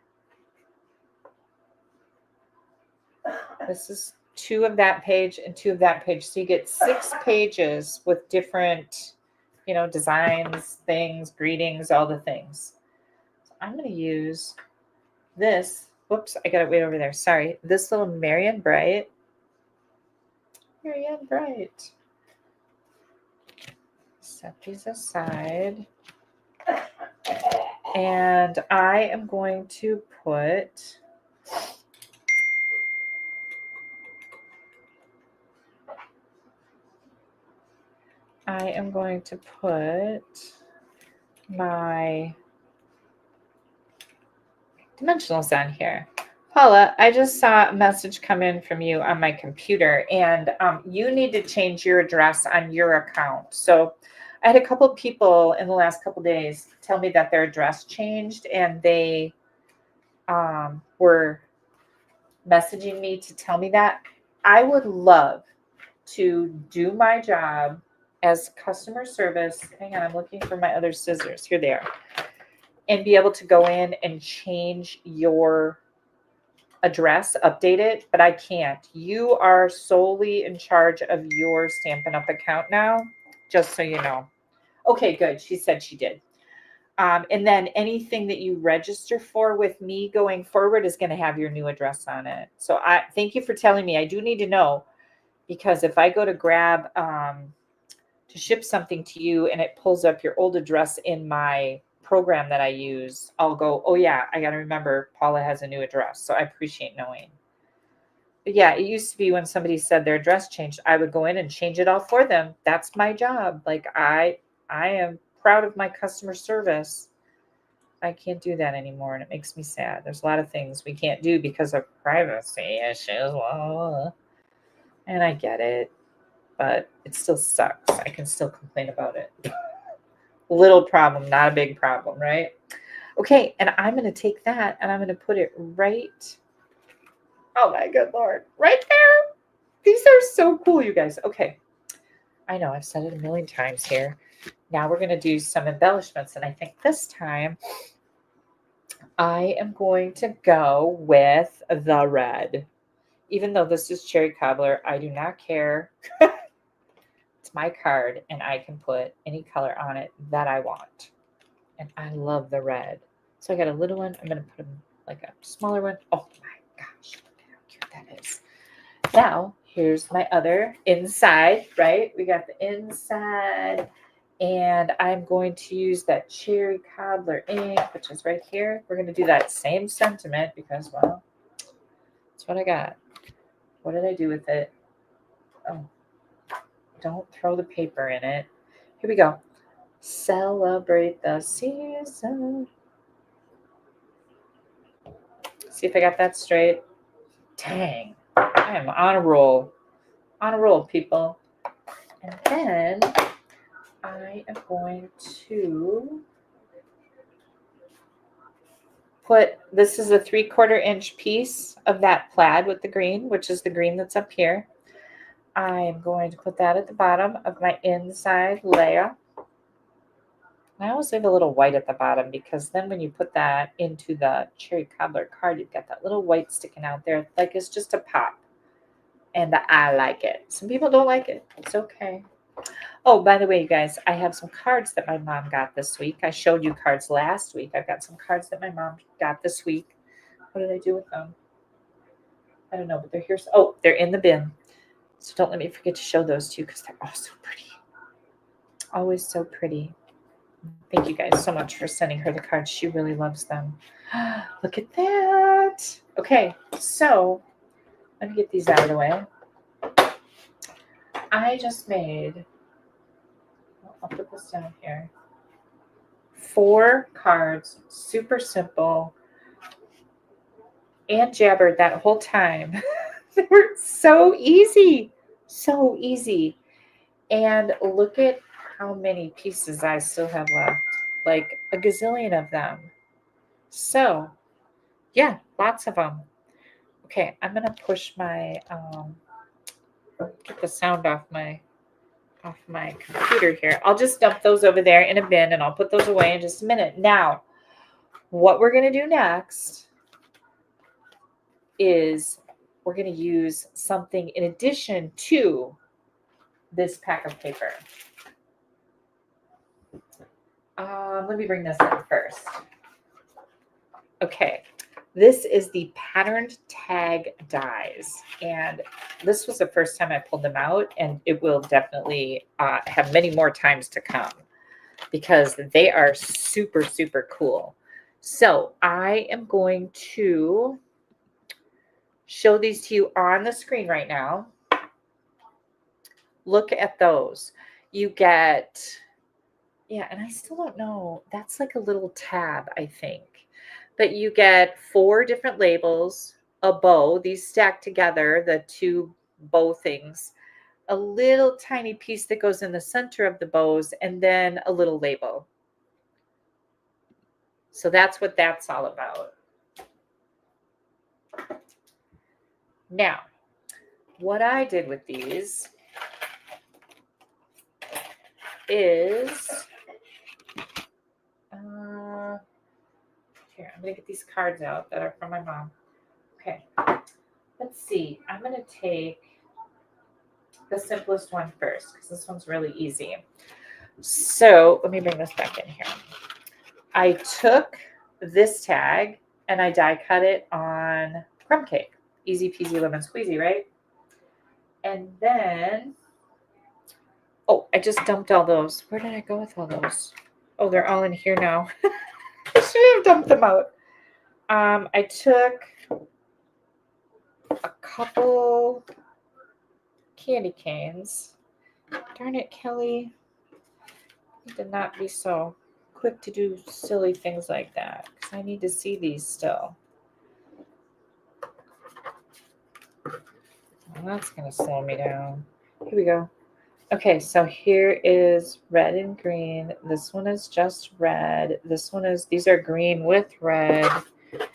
This is 2 of that page and 2 of that page. So you get 6 pages with different, designs, things, greetings, all the things. So I'm going to use this. Whoops, I got it way over there. Sorry. This little Marianne Bright. Marianne Bright. Set these aside. And I am going to put my dimensionals on here. Paula, I just saw a message come in from you on my computer, and you need to change your address on your account. So I had a couple people in the last couple days tell me that their address changed, and they were messaging me to tell me that. I would love to do my job as customer service. Hang on, I'm looking for my other scissors. Here they are. And be able to go in and change your address, update it, but I can't. You are solely in charge of your Stampin' Up! Account now, just so you know. Okay, good. She said she did. And then anything that you register for with me going forward is going to have your new address on it. So I thank you for telling me. I do need to know, because if I go to grab to ship something to you and it pulls up your old address in my program that I use, I'll go, oh yeah, I got to remember Paula has a new address. So I appreciate knowing. But yeah, it used to be when somebody said their address changed, I would go in and change it all for them. That's my job. Like I am proud of my customer service. I can't do that anymore, and it makes me sad. There's a lot of things we can't do because of privacy issues. And I get it, but it still sucks. I can still complain about it. Little problem, not a big problem, right? Okay, and I'm going to take that and I'm going to put it right. Oh my good Lord, right there. These are so cool, you guys. Okay, I know I've said it a million times here. Now we're going to do some embellishments, and I think this time I am going to go with the red. Even though this is cherry cobbler, I do not care. It's my card, and I can put any color on it that I want. And I love the red. So I got a little one. I'm going to put like a smaller one. Oh my gosh, look at how cute that is. Now, here's my other inside, right? We got the inside, and I'm going to use that cherry cobbler ink, which is right here. We're going to do that same sentiment because, well, that's what I got. What did I do with it? Oh, don't throw the paper in it. Here we go. Celebrate the season. See if I got that straight. Dang, I am on a roll. On a roll, people. And then I am going to put, this is a 3/4 inch piece of that plaid with the green, which is the green that's up here. I am going to put that at the bottom of my inside layer. I always leave a little white at the bottom because then when you put that into the cherry cobbler card, you've got that little white sticking out there like it's just a pop. And I like it. Some people don't like it. It's okay. Oh, by the way, you guys, I have some cards that my mom got this week. I showed you cards last week. I've got some cards that my mom got this week. What did I do with them? I don't know, but they're here. Oh, they're in the bin. So don't let me forget to show those to you because they're all so pretty. Always so pretty. Thank you guys so much for sending her the cards. She really loves them. Look at that. Okay, so let me get these out of the way. I just made, I'll put this down here, 4 cards, super simple, and jabbered that whole time. They were so easy, so easy. And look at how many pieces I still have left, like a gazillion of them. So, yeah, lots of them. Okay, I'm gonna push my get the sound off my computer here. I'll just dump those over there in a bin and I'll put those away in just a minute. Now, what we're gonna do next is we're gonna use something in addition to this pack of paper. Let me bring this in first. Okay, this is the patterned tag dies, and this was the first time I pulled them out, and it will definitely have many more times to come because they are super, super cool. So I am going to show these to you on the screen right now. Look at those. You get, yeah, and I still don't know. That's like a little tab, I think. But you get 4 different labels, a bow, these stack together, the 2 bow things, a little tiny piece that goes in the center of the bows, and then a little label. So that's what that's all about. Now, what I did with these is, here, I'm going to get these cards out that are from my mom. Okay, let's see. I'm going to take the simplest one first because this one's really easy. So let me bring this back in here. I took this tag and I die cut it on crumb cake. Easy peasy lemon squeezy, right? And then, oh, I just dumped all those. Where did I go with all those? Oh, they're all in here now. I should have dumped them out. I took a couple candy canes. Darn it, Kelly. You did not be so quick to do silly things like that because I need to see these still. Well, that's going to slow me down. Here we go. Okay, so here is red and green. This one is just red. This one is, these are green with red. Let's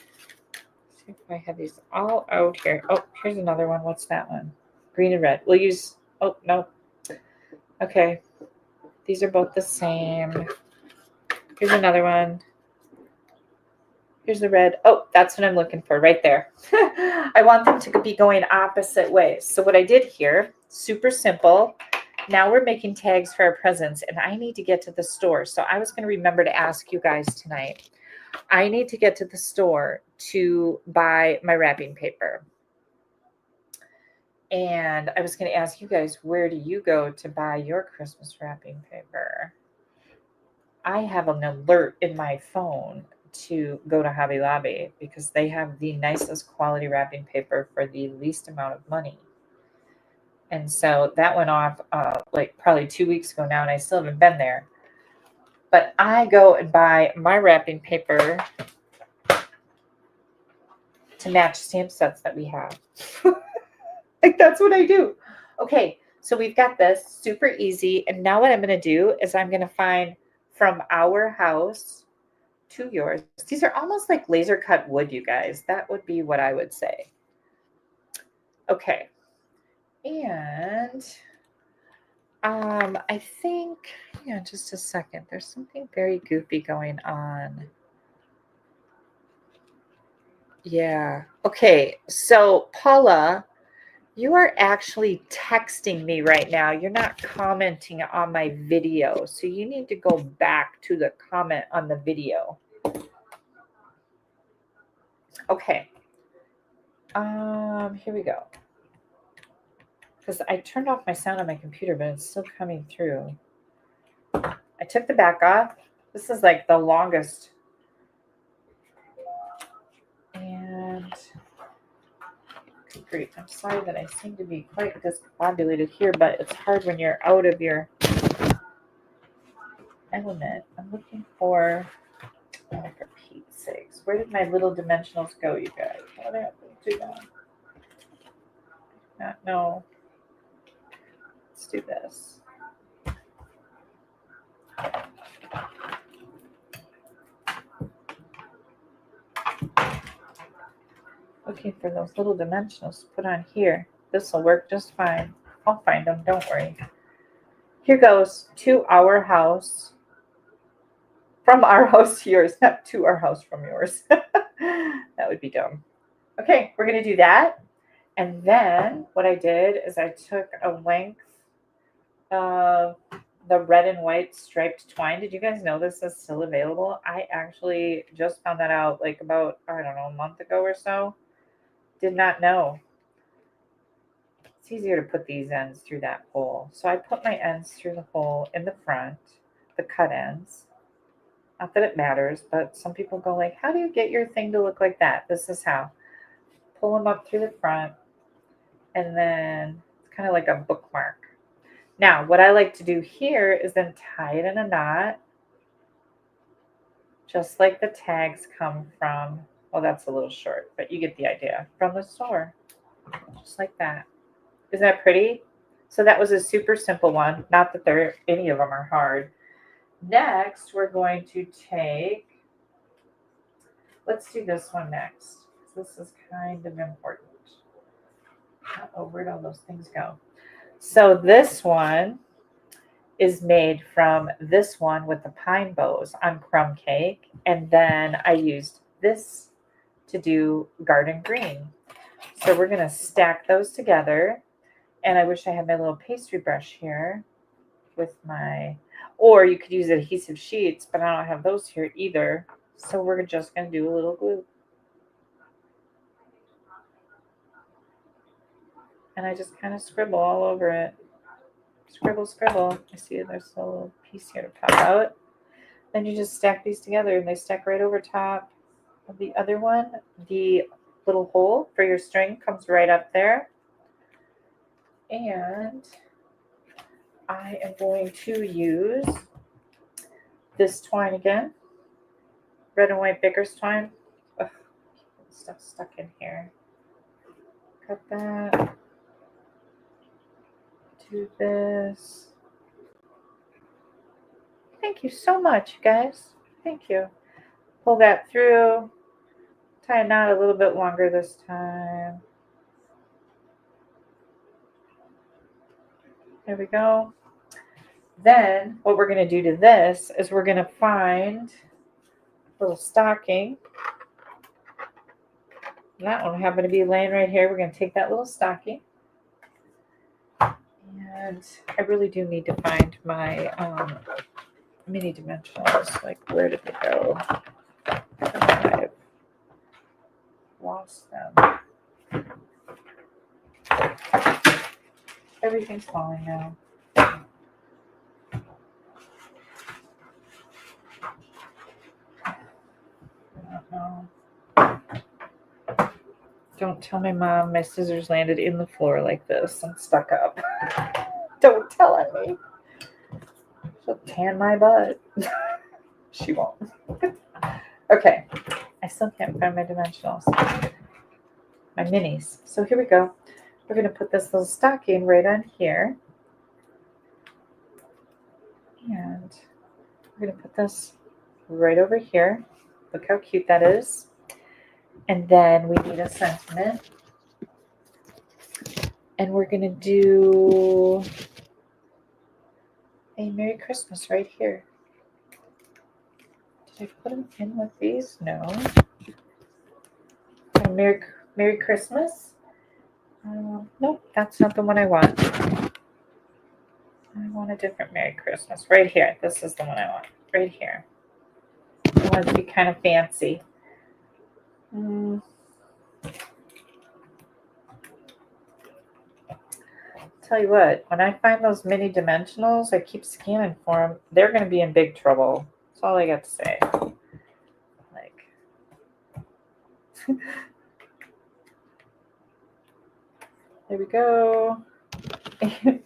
see if I have these all out here. Oh, here's another one. What's that one? Green and red. We'll use, oh, no. Okay, these are both the same. Here's another one. Here's the red. Oh, that's what I'm looking for right there. I want them to be going opposite ways. So what I did here, super simple. Now we're making tags for our presents, and I need to get to the store. So I was going to remember to ask you guys tonight. I need to get to the store to buy my wrapping paper. And I was going to ask you guys, where do you go to buy your Christmas wrapping paper? I have an alert in my phone to go to Hobby Lobby because they have the nicest quality wrapping paper for the least amount of money. And so that went off like probably 2 weeks ago now, and I still haven't been there. But I go and buy my wrapping paper to match stamp sets that we have. Like, that's what I do. Okay, so we've got this super easy. And now what I'm going to do is I'm going to find from our house to yours. These are almost like laser cut wood, you guys. That would be what I would say. Okay. And I think, yeah, just a second. There's something very goofy going on. Yeah. Okay. So Paula, you are actually texting me right now. You're not commenting on my video. So you need to go back to the comment on the video. Okay. Here we go. Because I turned off my sound on my computer, but it's still coming through. I took the back off. This is like the longest. And great. I'm sorry that I seem to be quite discombobulated here, but it's hard when you're out of your element. I'm looking for Pete's sakes. Where did my little dimensionals go, you guys? What happened to them? Not know. Let's do this. Looking for those little dimensionals to put on here. This will work just fine. I'll find them, don't worry. Here goes to our house. From our house to yours, not to our house from yours. That would be dumb. Okay, we're going to do that. And then what I did is I took a length of the red and white striped twine. Did you guys know this is still available? I actually just found that out like about, I don't know, a month ago or so. Did not know. It's easier to put these ends through that hole. So I put my ends through the hole in the front, the cut ends. Not that it matters, but some people go like, how do you get your thing to look like that? This is how. Pull them up through the front, and then it's kind of like a bookmark. Now, what I like to do here is then tie it in a knot, just like the tags come from, well, that's a little short, but you get the idea, from the store, just like that. Isn't that pretty? So that was a super simple one. Not that any of them are hard. Next, we're going to take, let's do this one next. This is kind of important. Oh, where'd all those things go? So this one is made from this one with the pine bows on crumb cake. And then I used this to do garden green. So we're going to stack those together. And I wish I had my little pastry brush here with my, or you could use adhesive sheets, but I don't have those here either. So we're just going to do a little glue. And I just kind of scribble all over it. Scribble, scribble. I see there's a little piece here to pop out. Then you just stack these together and they stack right over top of the other one. The little hole for your string comes right up there. And I am going to use this twine again. Red and white baker's twine. Ugh, stuff stuck in here. Cut that. Do this. Thank you so much, guys. Thank you. Pull that through. Tie a knot a little bit longer this time. There we go. Then what we're going to do to this is we're going to find a little stocking. That one happened to be laying right here. We're going to take that little stocking. And I really do need to find my mini dimensionals. Like, where did they go? I've lost them. Everything's falling now. I don't know. Don't tell my mom my scissors landed in the floor like this and stuck up. Don't tell on me. She'll tan my butt. She won't. Okay. I still can't find my dimensionals. My minis. So here we go. We're going to put this little stocking right on here. And we're going to put this right over here. Look how cute that is. And then we need a sentiment. And we're going to do a Merry Christmas right here. Did I put them in with these? No. A Merry Christmas. Nope, that's not the one I want. I want a different Merry Christmas. Right here. This is the one I want. Right here. I want it to be kind of fancy. Tell you what, when I find those mini dimensionals, I keep scanning for them. They're going to be in big trouble. That's all I got to say. Like, there we go. And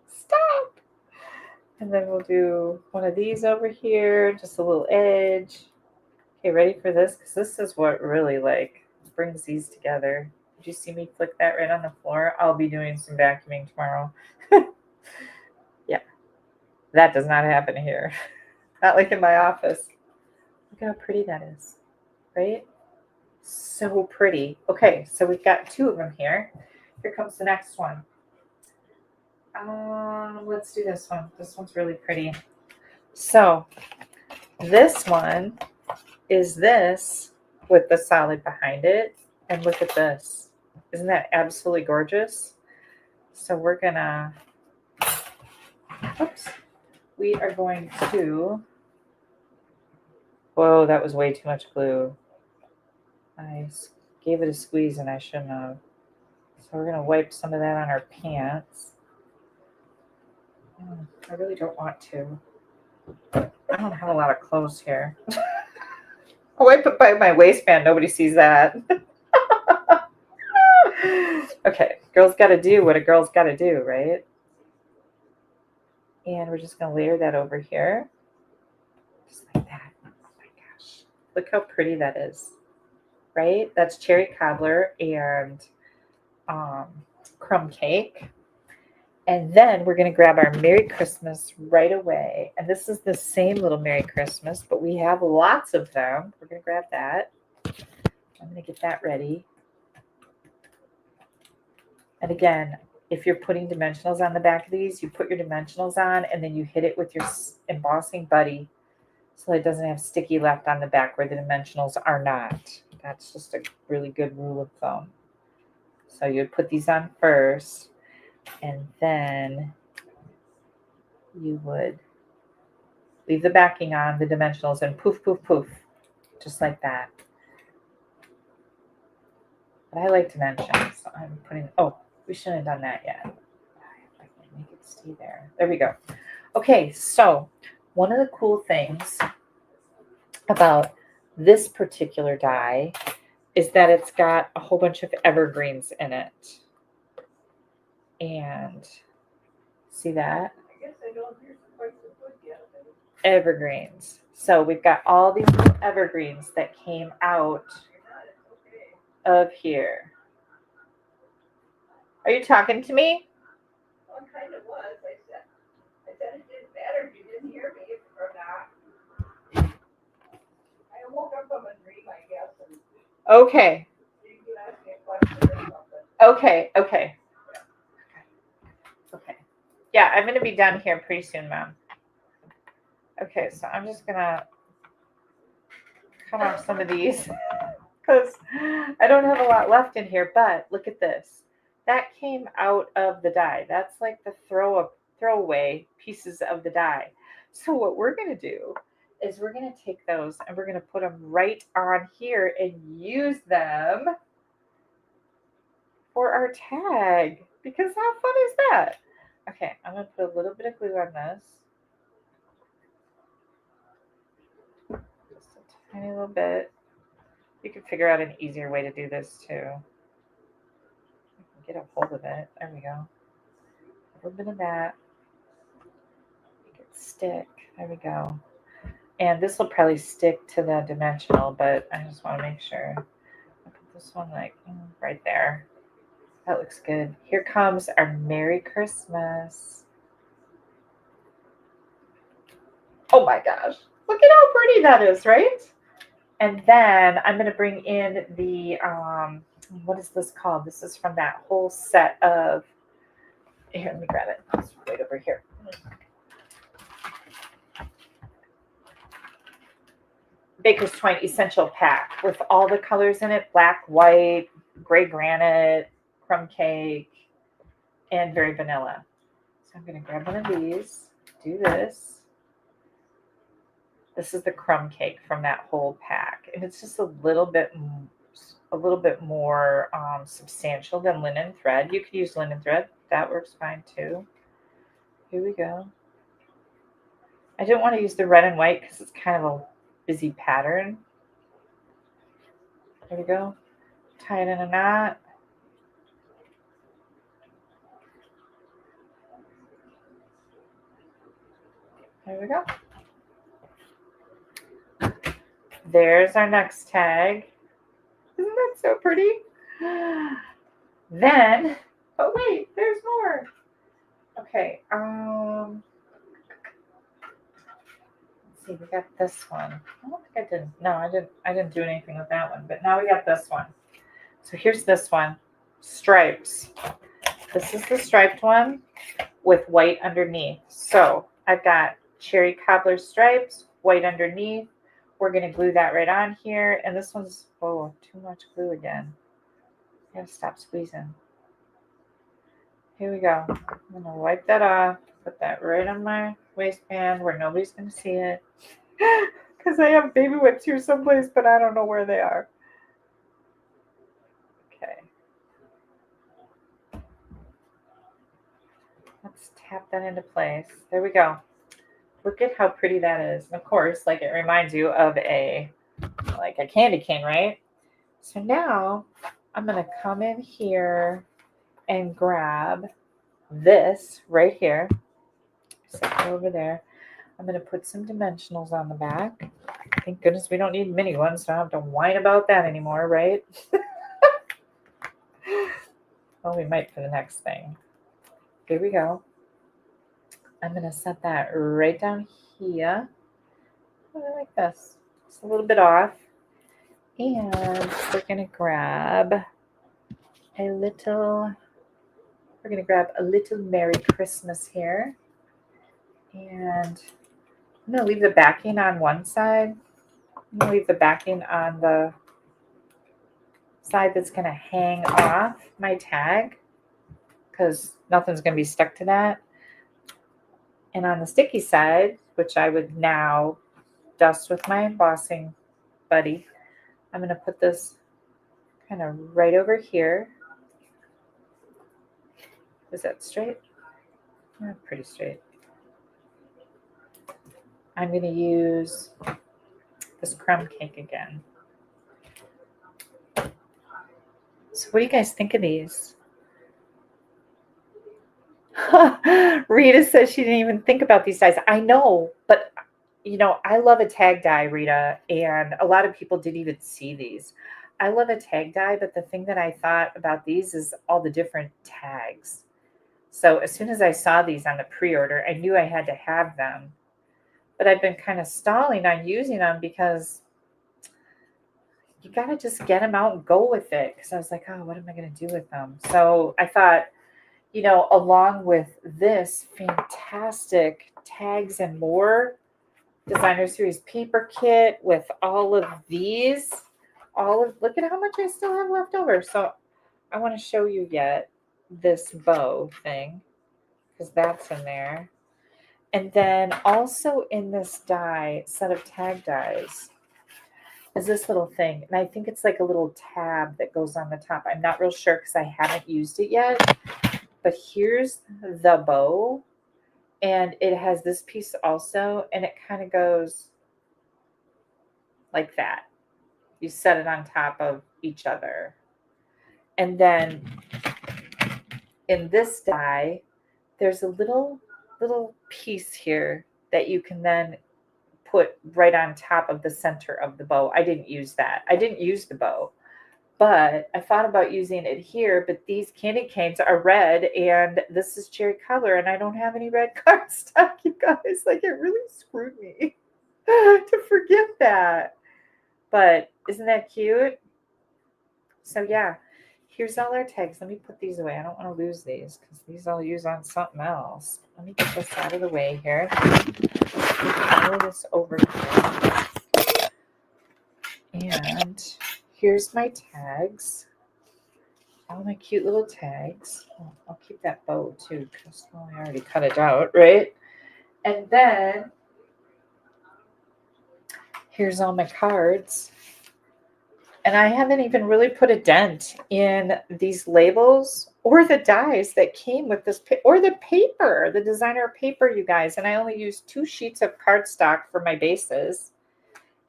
stop. And then we'll do one of these over here, just a little edge. Okay, ready for this? Because this is what really like brings these together. Did you see me flick that right on the floor? I'll be doing some vacuuming tomorrow. Yeah, that does not happen here. Not like in my office. Look how pretty that is, right? So pretty. Okay, so we've got two of them here. Here comes the next one. Let's do this one. This one's really pretty. So this one is this with the solid behind it. And look at this. Isn't that absolutely gorgeous? So we're gonna, we are going to, whoa, that was way too much glue. I gave it a squeeze and I shouldn't have. So we're gonna wipe some of that on our pants. I really don't want to. I don't have a lot of clothes here. I'll wipe it by my waistband. Nobody sees that. Okay, girls got to do what a girl's got to do, right? And we're just going to layer that over here. Just like that. Oh my gosh. Look how pretty that is, right? That's cherry cobbler and crumb cake. And then we're going to grab our Merry Christmas right away. And this is the same little Merry Christmas, but we have lots of them. We're going to grab that. I'm going to get that ready. And again, if you're putting dimensionals on the back of these, you put your dimensionals on and then you hit it with your embossing buddy so it doesn't have sticky left on the back where the dimensionals are not. That's just a really good rule of thumb. So you'd put these on first and then you would leave the backing on, the dimensionals, and poof, poof, poof, just like that. But I like dimensions, so I'm putting, we shouldn't have done that yet. I can make it stay there. There we go. Okay, so one of the cool things about this particular die is that it's got a whole bunch of evergreens in it. And see that? I guess I don't hear quite so good yet. evergreens. So we've got all these little evergreens that came out of here. Are you talking to me? Well, it kind of was. I said it didn't matter if you didn't hear me or not. I woke up from a dream, I guess, and Okay. you can ask me a question or something. Okay. Okay. Okay. Yeah, I'm going to be done here pretty soon, Mom. Okay, so I'm just going to cut off some of these because I don't have a lot left in here, but look at this. That came out of the die. That's like the throwaway pieces of the die. So what we're going to do is we're going to take those and we're going to put them right on here and use them for our tag. Because how fun is that? Okay, I'm going to put a little bit of glue on this. Just a tiny little bit. You can figure out an easier way to do this too. Get a hold of it. There we go. A little bit of that. Make it stick. There we go. And this will probably stick to the dimensional, but I just want to make sure. I'll put this one like right there. That looks good. Here comes our Merry Christmas. Oh my gosh. Look at how pretty that is, right? And then I'm going to bring in the, what is this called? This is from that whole set of, here, let me grab it. It's right over here. Baker's Twine Essential Pack with all the colors in it, black, white, gray granite, crumb cake, and very vanilla. So I'm going to grab one of these, do this. This is the crumb cake from that whole pack. And it's just a little bit more substantial than linen thread. You could use linen thread. That works fine too. Here we go. I didn't want to use the red and white because it's kind of a busy pattern. There we go. Tie it in a knot. There we go. There's our next tag. Isn't that so pretty? Then, oh wait, there's more. Okay, let's see, we got this one. I don't think I did. No, I didn't do anything with that one, but now we got this one. So here's this one, stripes. This is the striped one with white underneath. So I've got cherry cobbler stripes, white underneath. We're going to glue that right on here. And this one's, oh, too much glue again. I gotta stop squeezing. Here we go. I'm going to wipe that off, put that right on my waistband where nobody's going to see it. Because I have baby wipes here someplace, but I don't know where they are. Okay. Let's tap that into place. There we go. Look at how pretty that is. And of course, like it reminds you of a candy cane, right? So now I'm going to come in here and grab this right here. Set it over there. I'm going to put some dimensionals on the back. Thank goodness we don't need mini ones, so I don't have to whine about that anymore, right? Well, we might for the next thing. Here we go. I'm going to set that right down here. Like this. It's a little bit off. And we're going to grab a little Merry Christmas here. And I'm going to leave the backing on one side. I'm going to leave the backing on the side that's going to hang off my tag because nothing's going to be stuck to that. And on the sticky side, which I would now dust with my embossing buddy, I'm going to put this kind of right over here. Is that straight? Oh, pretty straight. I'm going to use this crumb cake again. So what do you guys think of these? Rita says she didn't even think about these dies. I know, but I love a tag die, Rita, and a lot of people didn't even see these. I love a tag die, but the thing that I thought about these is all the different tags. So as soon as I saw these on the pre-order, I knew I had to have them. But I've been kind of stalling on using them because you got to just get them out and go with it. Because I was like, oh, what am I going to do with them? So I thought, along with this fantastic tags and more designer series paper kit with all of these, look at how much I still have left over. So I want to show you yet this bow thing because that's in there. And then also in this die, set of tag dies, is this little thing. And I think it's like a little tab that goes on the top. I'm not real sure because I haven't used it yet. But here's the bow. And it has this piece also. And it kind of goes like that. You set it on top of each other. And then in this die, there's a little piece here that you can then put right on top of the center of the bow. I didn't use that. I didn't use the bow, but I thought about using it here. But these candy canes are red, and this is cherry color, and I don't have any red cardstock, you guys. Like, it really screwed me to forget that. But isn't that cute? So yeah, here's all our tags. Let me put these away. I don't want to lose these because these I'll use on something else. Let me get this out of the way here. Follow this over here. And here's my tags. All my cute little tags. Oh, I'll keep that bow too because I already cut it out, right? And then here's all my cards. And I haven't even really put a dent in these labels or the dies that came with this, or the paper, the designer paper, you guys. And I only used 2 sheets of cardstock for my bases.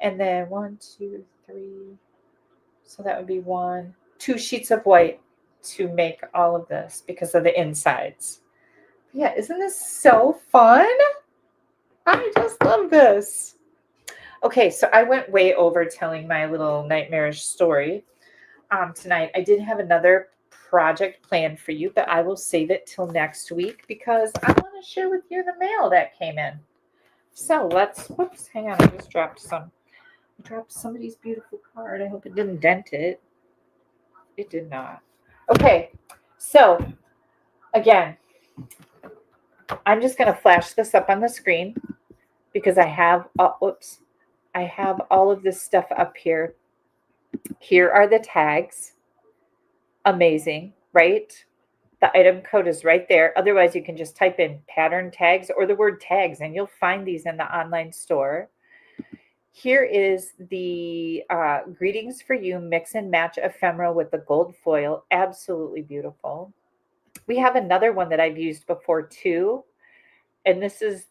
And then 1, 2, 3. So that would be 2 sheets of white to make all of this because of the insides. Yeah, isn't this so fun? I just love this. Okay, so I went way over telling my little nightmarish story tonight. I did have another project planned for you, but I will save it till next week because I want to share with you the mail that came in. So whoops, hang on, I just dropped somebody's beautiful card. I hope it didn't dent it. It did not. Okay, so again, I'm just going to flash this up on the screen because I have, I have all of this stuff up here. Here are the tags. Amazing, right? The item code is right there. Otherwise, you can just type in pattern tags or the word tags, and you'll find these in the online store. Here is the Greetings for You Mix and Match ephemera with the gold foil. Absolutely beautiful. We have another one that I've used before too. And this is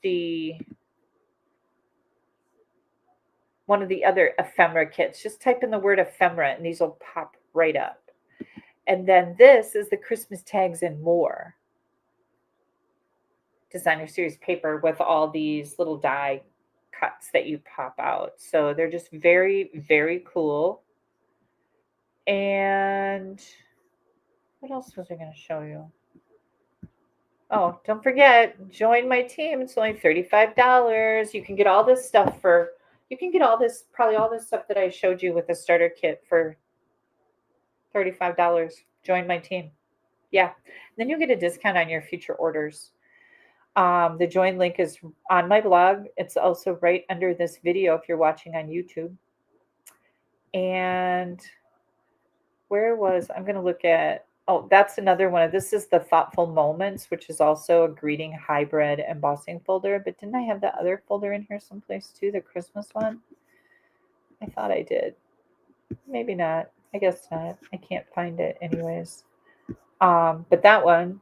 one of the other ephemera kits. Just type in the word ephemera and these will pop right up. And then this is the Christmas tags and more designer series paper with all these little die cuts that you pop out. So they're just very, very cool. And what else was I going to show you? Oh, don't forget, join my team. It's only $35. You can get all this stuff probably all this stuff that I showed you with the starter kit for $35. Join my team. Yeah. Then you'll get a discount on your future orders. The join link is on my blog. It's also right under this video if you're watching on YouTube. And I'm going to look at, that's another one. This is the Thoughtful Moments, which is also a greeting hybrid embossing folder. But didn't I have the other folder in here someplace too, the Christmas one? I thought I did. Maybe not. I guess not. I can't find it anyways. But that one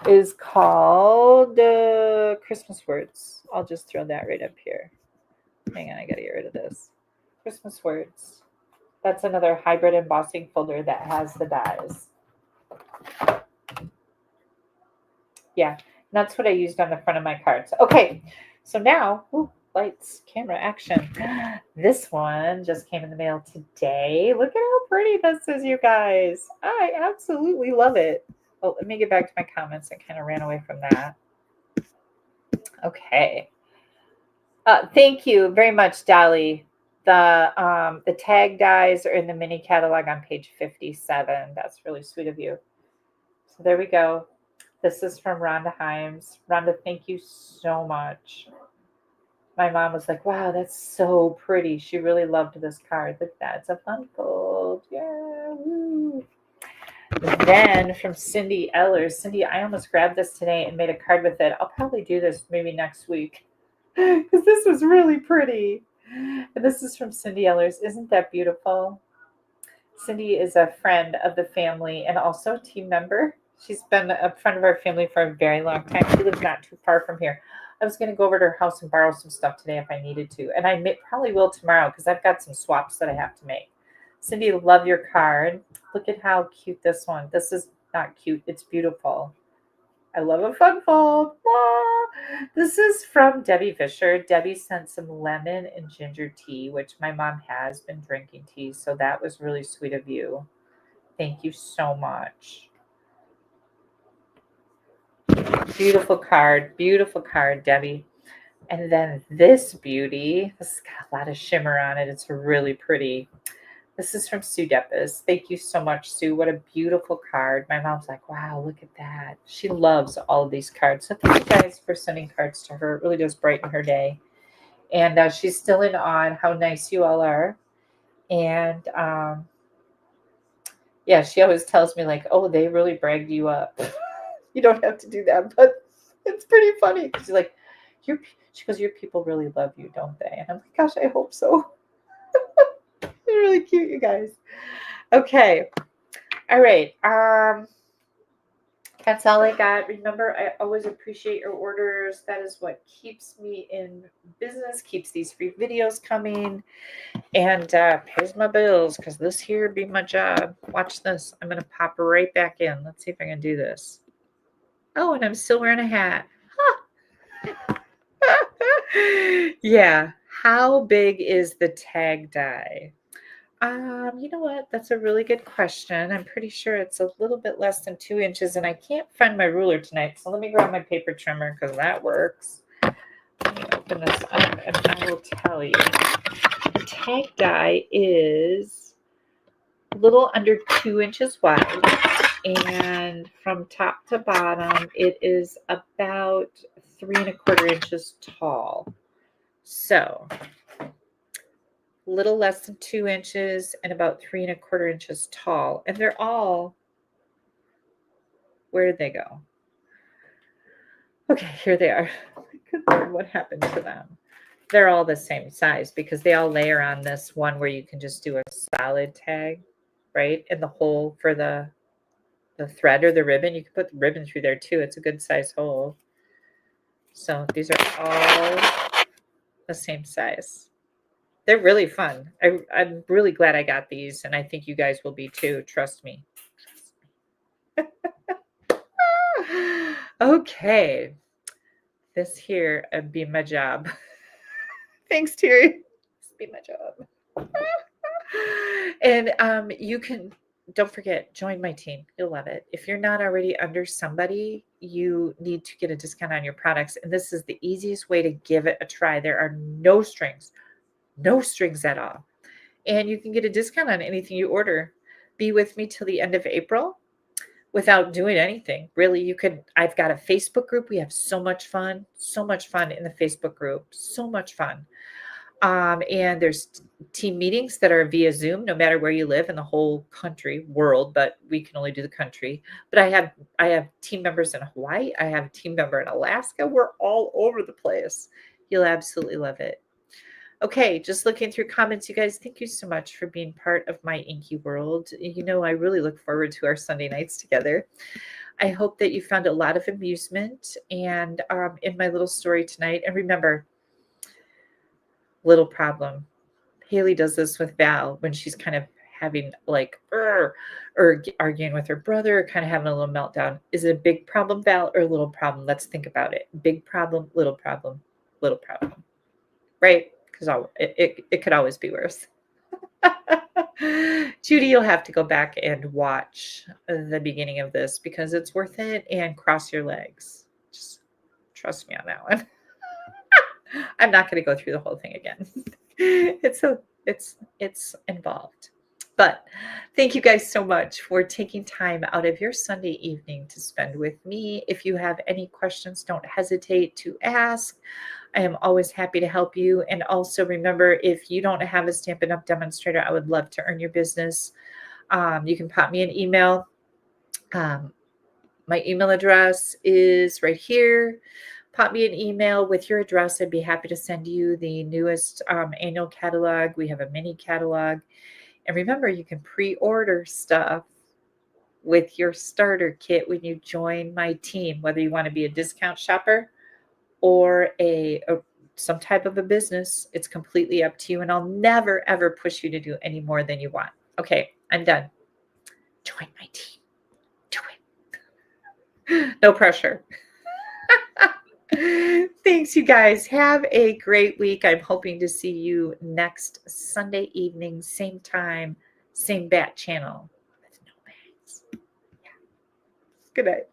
is called Christmas Words. I'll just throw that right up here. Hang on, I got to get rid of this. Christmas Words. That's another hybrid embossing folder that has the dies. Yeah, that's what I used on the front of my cards. Okay, so now lights, camera, action. This one just came in the mail today. Look at how pretty this is, you guys. I absolutely love it. Oh, let me get back to my comments. I kind of ran away from that. Okay. Thank you very much, Dolly. The tag dies are in the mini catalog on page 57. That's really sweet of you. So there we go. This is from Rhonda Himes. Rhonda, thank you so much. My mom was like, wow, that's so pretty. She really loved this card. Look at that. It's a fun fold. Yeah. Woo. Then from Cindy Ellers. Cindy, I almost grabbed this today and made a card with it. I'll probably do this maybe next week because this was really pretty. And this is from Cindy Ellers. Isn't that beautiful? Cindy is a friend of the family and also a team member. She's been a friend of our family for a very long time. She lives not too far from here. I was going to go over to her house and borrow some stuff today if I needed to. And I probably will tomorrow because I've got some swaps that I have to make. Cindy, love your card. Look at how cute this one. This is not cute. It's beautiful. I love a fun fold. Ah, this is from Debbie Fisher. Debbie sent some lemon and ginger tea, which my mom has been drinking tea. So that was really sweet of you. Thank you so much. Beautiful card, Debbie. And then this beauty, this has got a lot of shimmer on it. It's really pretty. This is from Sue Deppes. Thank you so much, Sue. What a beautiful card. My mom's like, wow, look at that. She loves all of these cards. So thank you guys for sending cards to her. It really does brighten her day. And she's still in awe on how nice you all are. And yeah, she always tells me like, oh, they really bragged you up. You don't have to do that, but it's pretty funny. She's like, she goes, your people really love you, don't they? And I'm like, gosh, I hope so. They're really cute, you guys. Okay. All right. That's all I got. Remember, I always appreciate your orders. That is what keeps me in business, keeps these free videos coming, and pays my bills because this here be my job. Watch this. I'm going to pop right back in. Let's see if I can do this. Oh, and I'm still wearing a hat. Huh. Yeah. How big is the tag die? You know what? That's a really good question. I'm pretty sure it's a little bit less than 2 inches, and I can't find my ruler tonight. So let me grab my paper trimmer because that works. Let me open this up, and I will tell you. The tag die is a little under 2 inches wide, and from top to bottom, it is about 3¼ inches tall. So little less than 2 inches and about 3¼ inches tall. And they're all, where did they go? Okay, here they are. Good Lord, what happened to them? They're all the same size because they all layer on this one where you can just do a solid tag, right? And the hole for the thread or the ribbon, you can put the ribbon through there too. It's a good size hole. So these are all the same size. They're really fun. I'm really glad I got these, and I think you guys will be too. Trust me. Okay. This here be my job. Thanks, Terry. This be my job. And you can, don't forget, join my team. You'll love it. If you're not already under somebody, you need to get a discount on your products. And this is the easiest way to give it a try. There are no strings at all. And you can get a discount on anything you order. Be with me till the end of April without doing anything. Really, you could, I've got a Facebook group. We have so much fun in the Facebook group. So much fun. And there's team meetings that are via Zoom, no matter where you live in the whole country, world, but we can only do the country. But I have team members in Hawaii. I have a team member in Alaska. We're all over the place. You'll absolutely love it. Okay, just looking through comments, you guys, thank you so much for being part of my inky world. You know, I really look forward to our Sunday nights together. I hope that you found a lot of amusement and in my little story tonight. And remember, little problem. Haley does this with Val when she's kind of having like, or arguing with her brother, kind of having a little meltdown. Is it a big problem, Val, or a little problem? Let's think about it. Big problem, little problem, little problem. right? Because it could always be worse. Judy, you'll have to go back and watch the beginning of this because it's worth it, and cross your legs. Just trust me on that one. I'm not going to go through the whole thing again. It's involved. But thank you guys so much for taking time out of your Sunday evening to spend with me. If you have any questions, don't hesitate to ask. I am always happy to help you. And also remember, if you don't have a Stampin' Up! Demonstrator, I would love to earn your business. You can pop me an email. My email address is right here. Pop me an email with your address. I'd be happy to send you the newest annual catalog. We have a mini catalog. And remember, you can pre-order stuff with your starter kit when you join my team, whether you want to be a discount shopper or some type of a business. It's completely up to you. And I'll never, ever push you to do any more than you want. Okay, I'm done. Join my team. Do it. No pressure. Thanks, you guys. Have a great week. I'm hoping to see you next Sunday evening, same time, same bat channel with no bags. Yeah. Good night.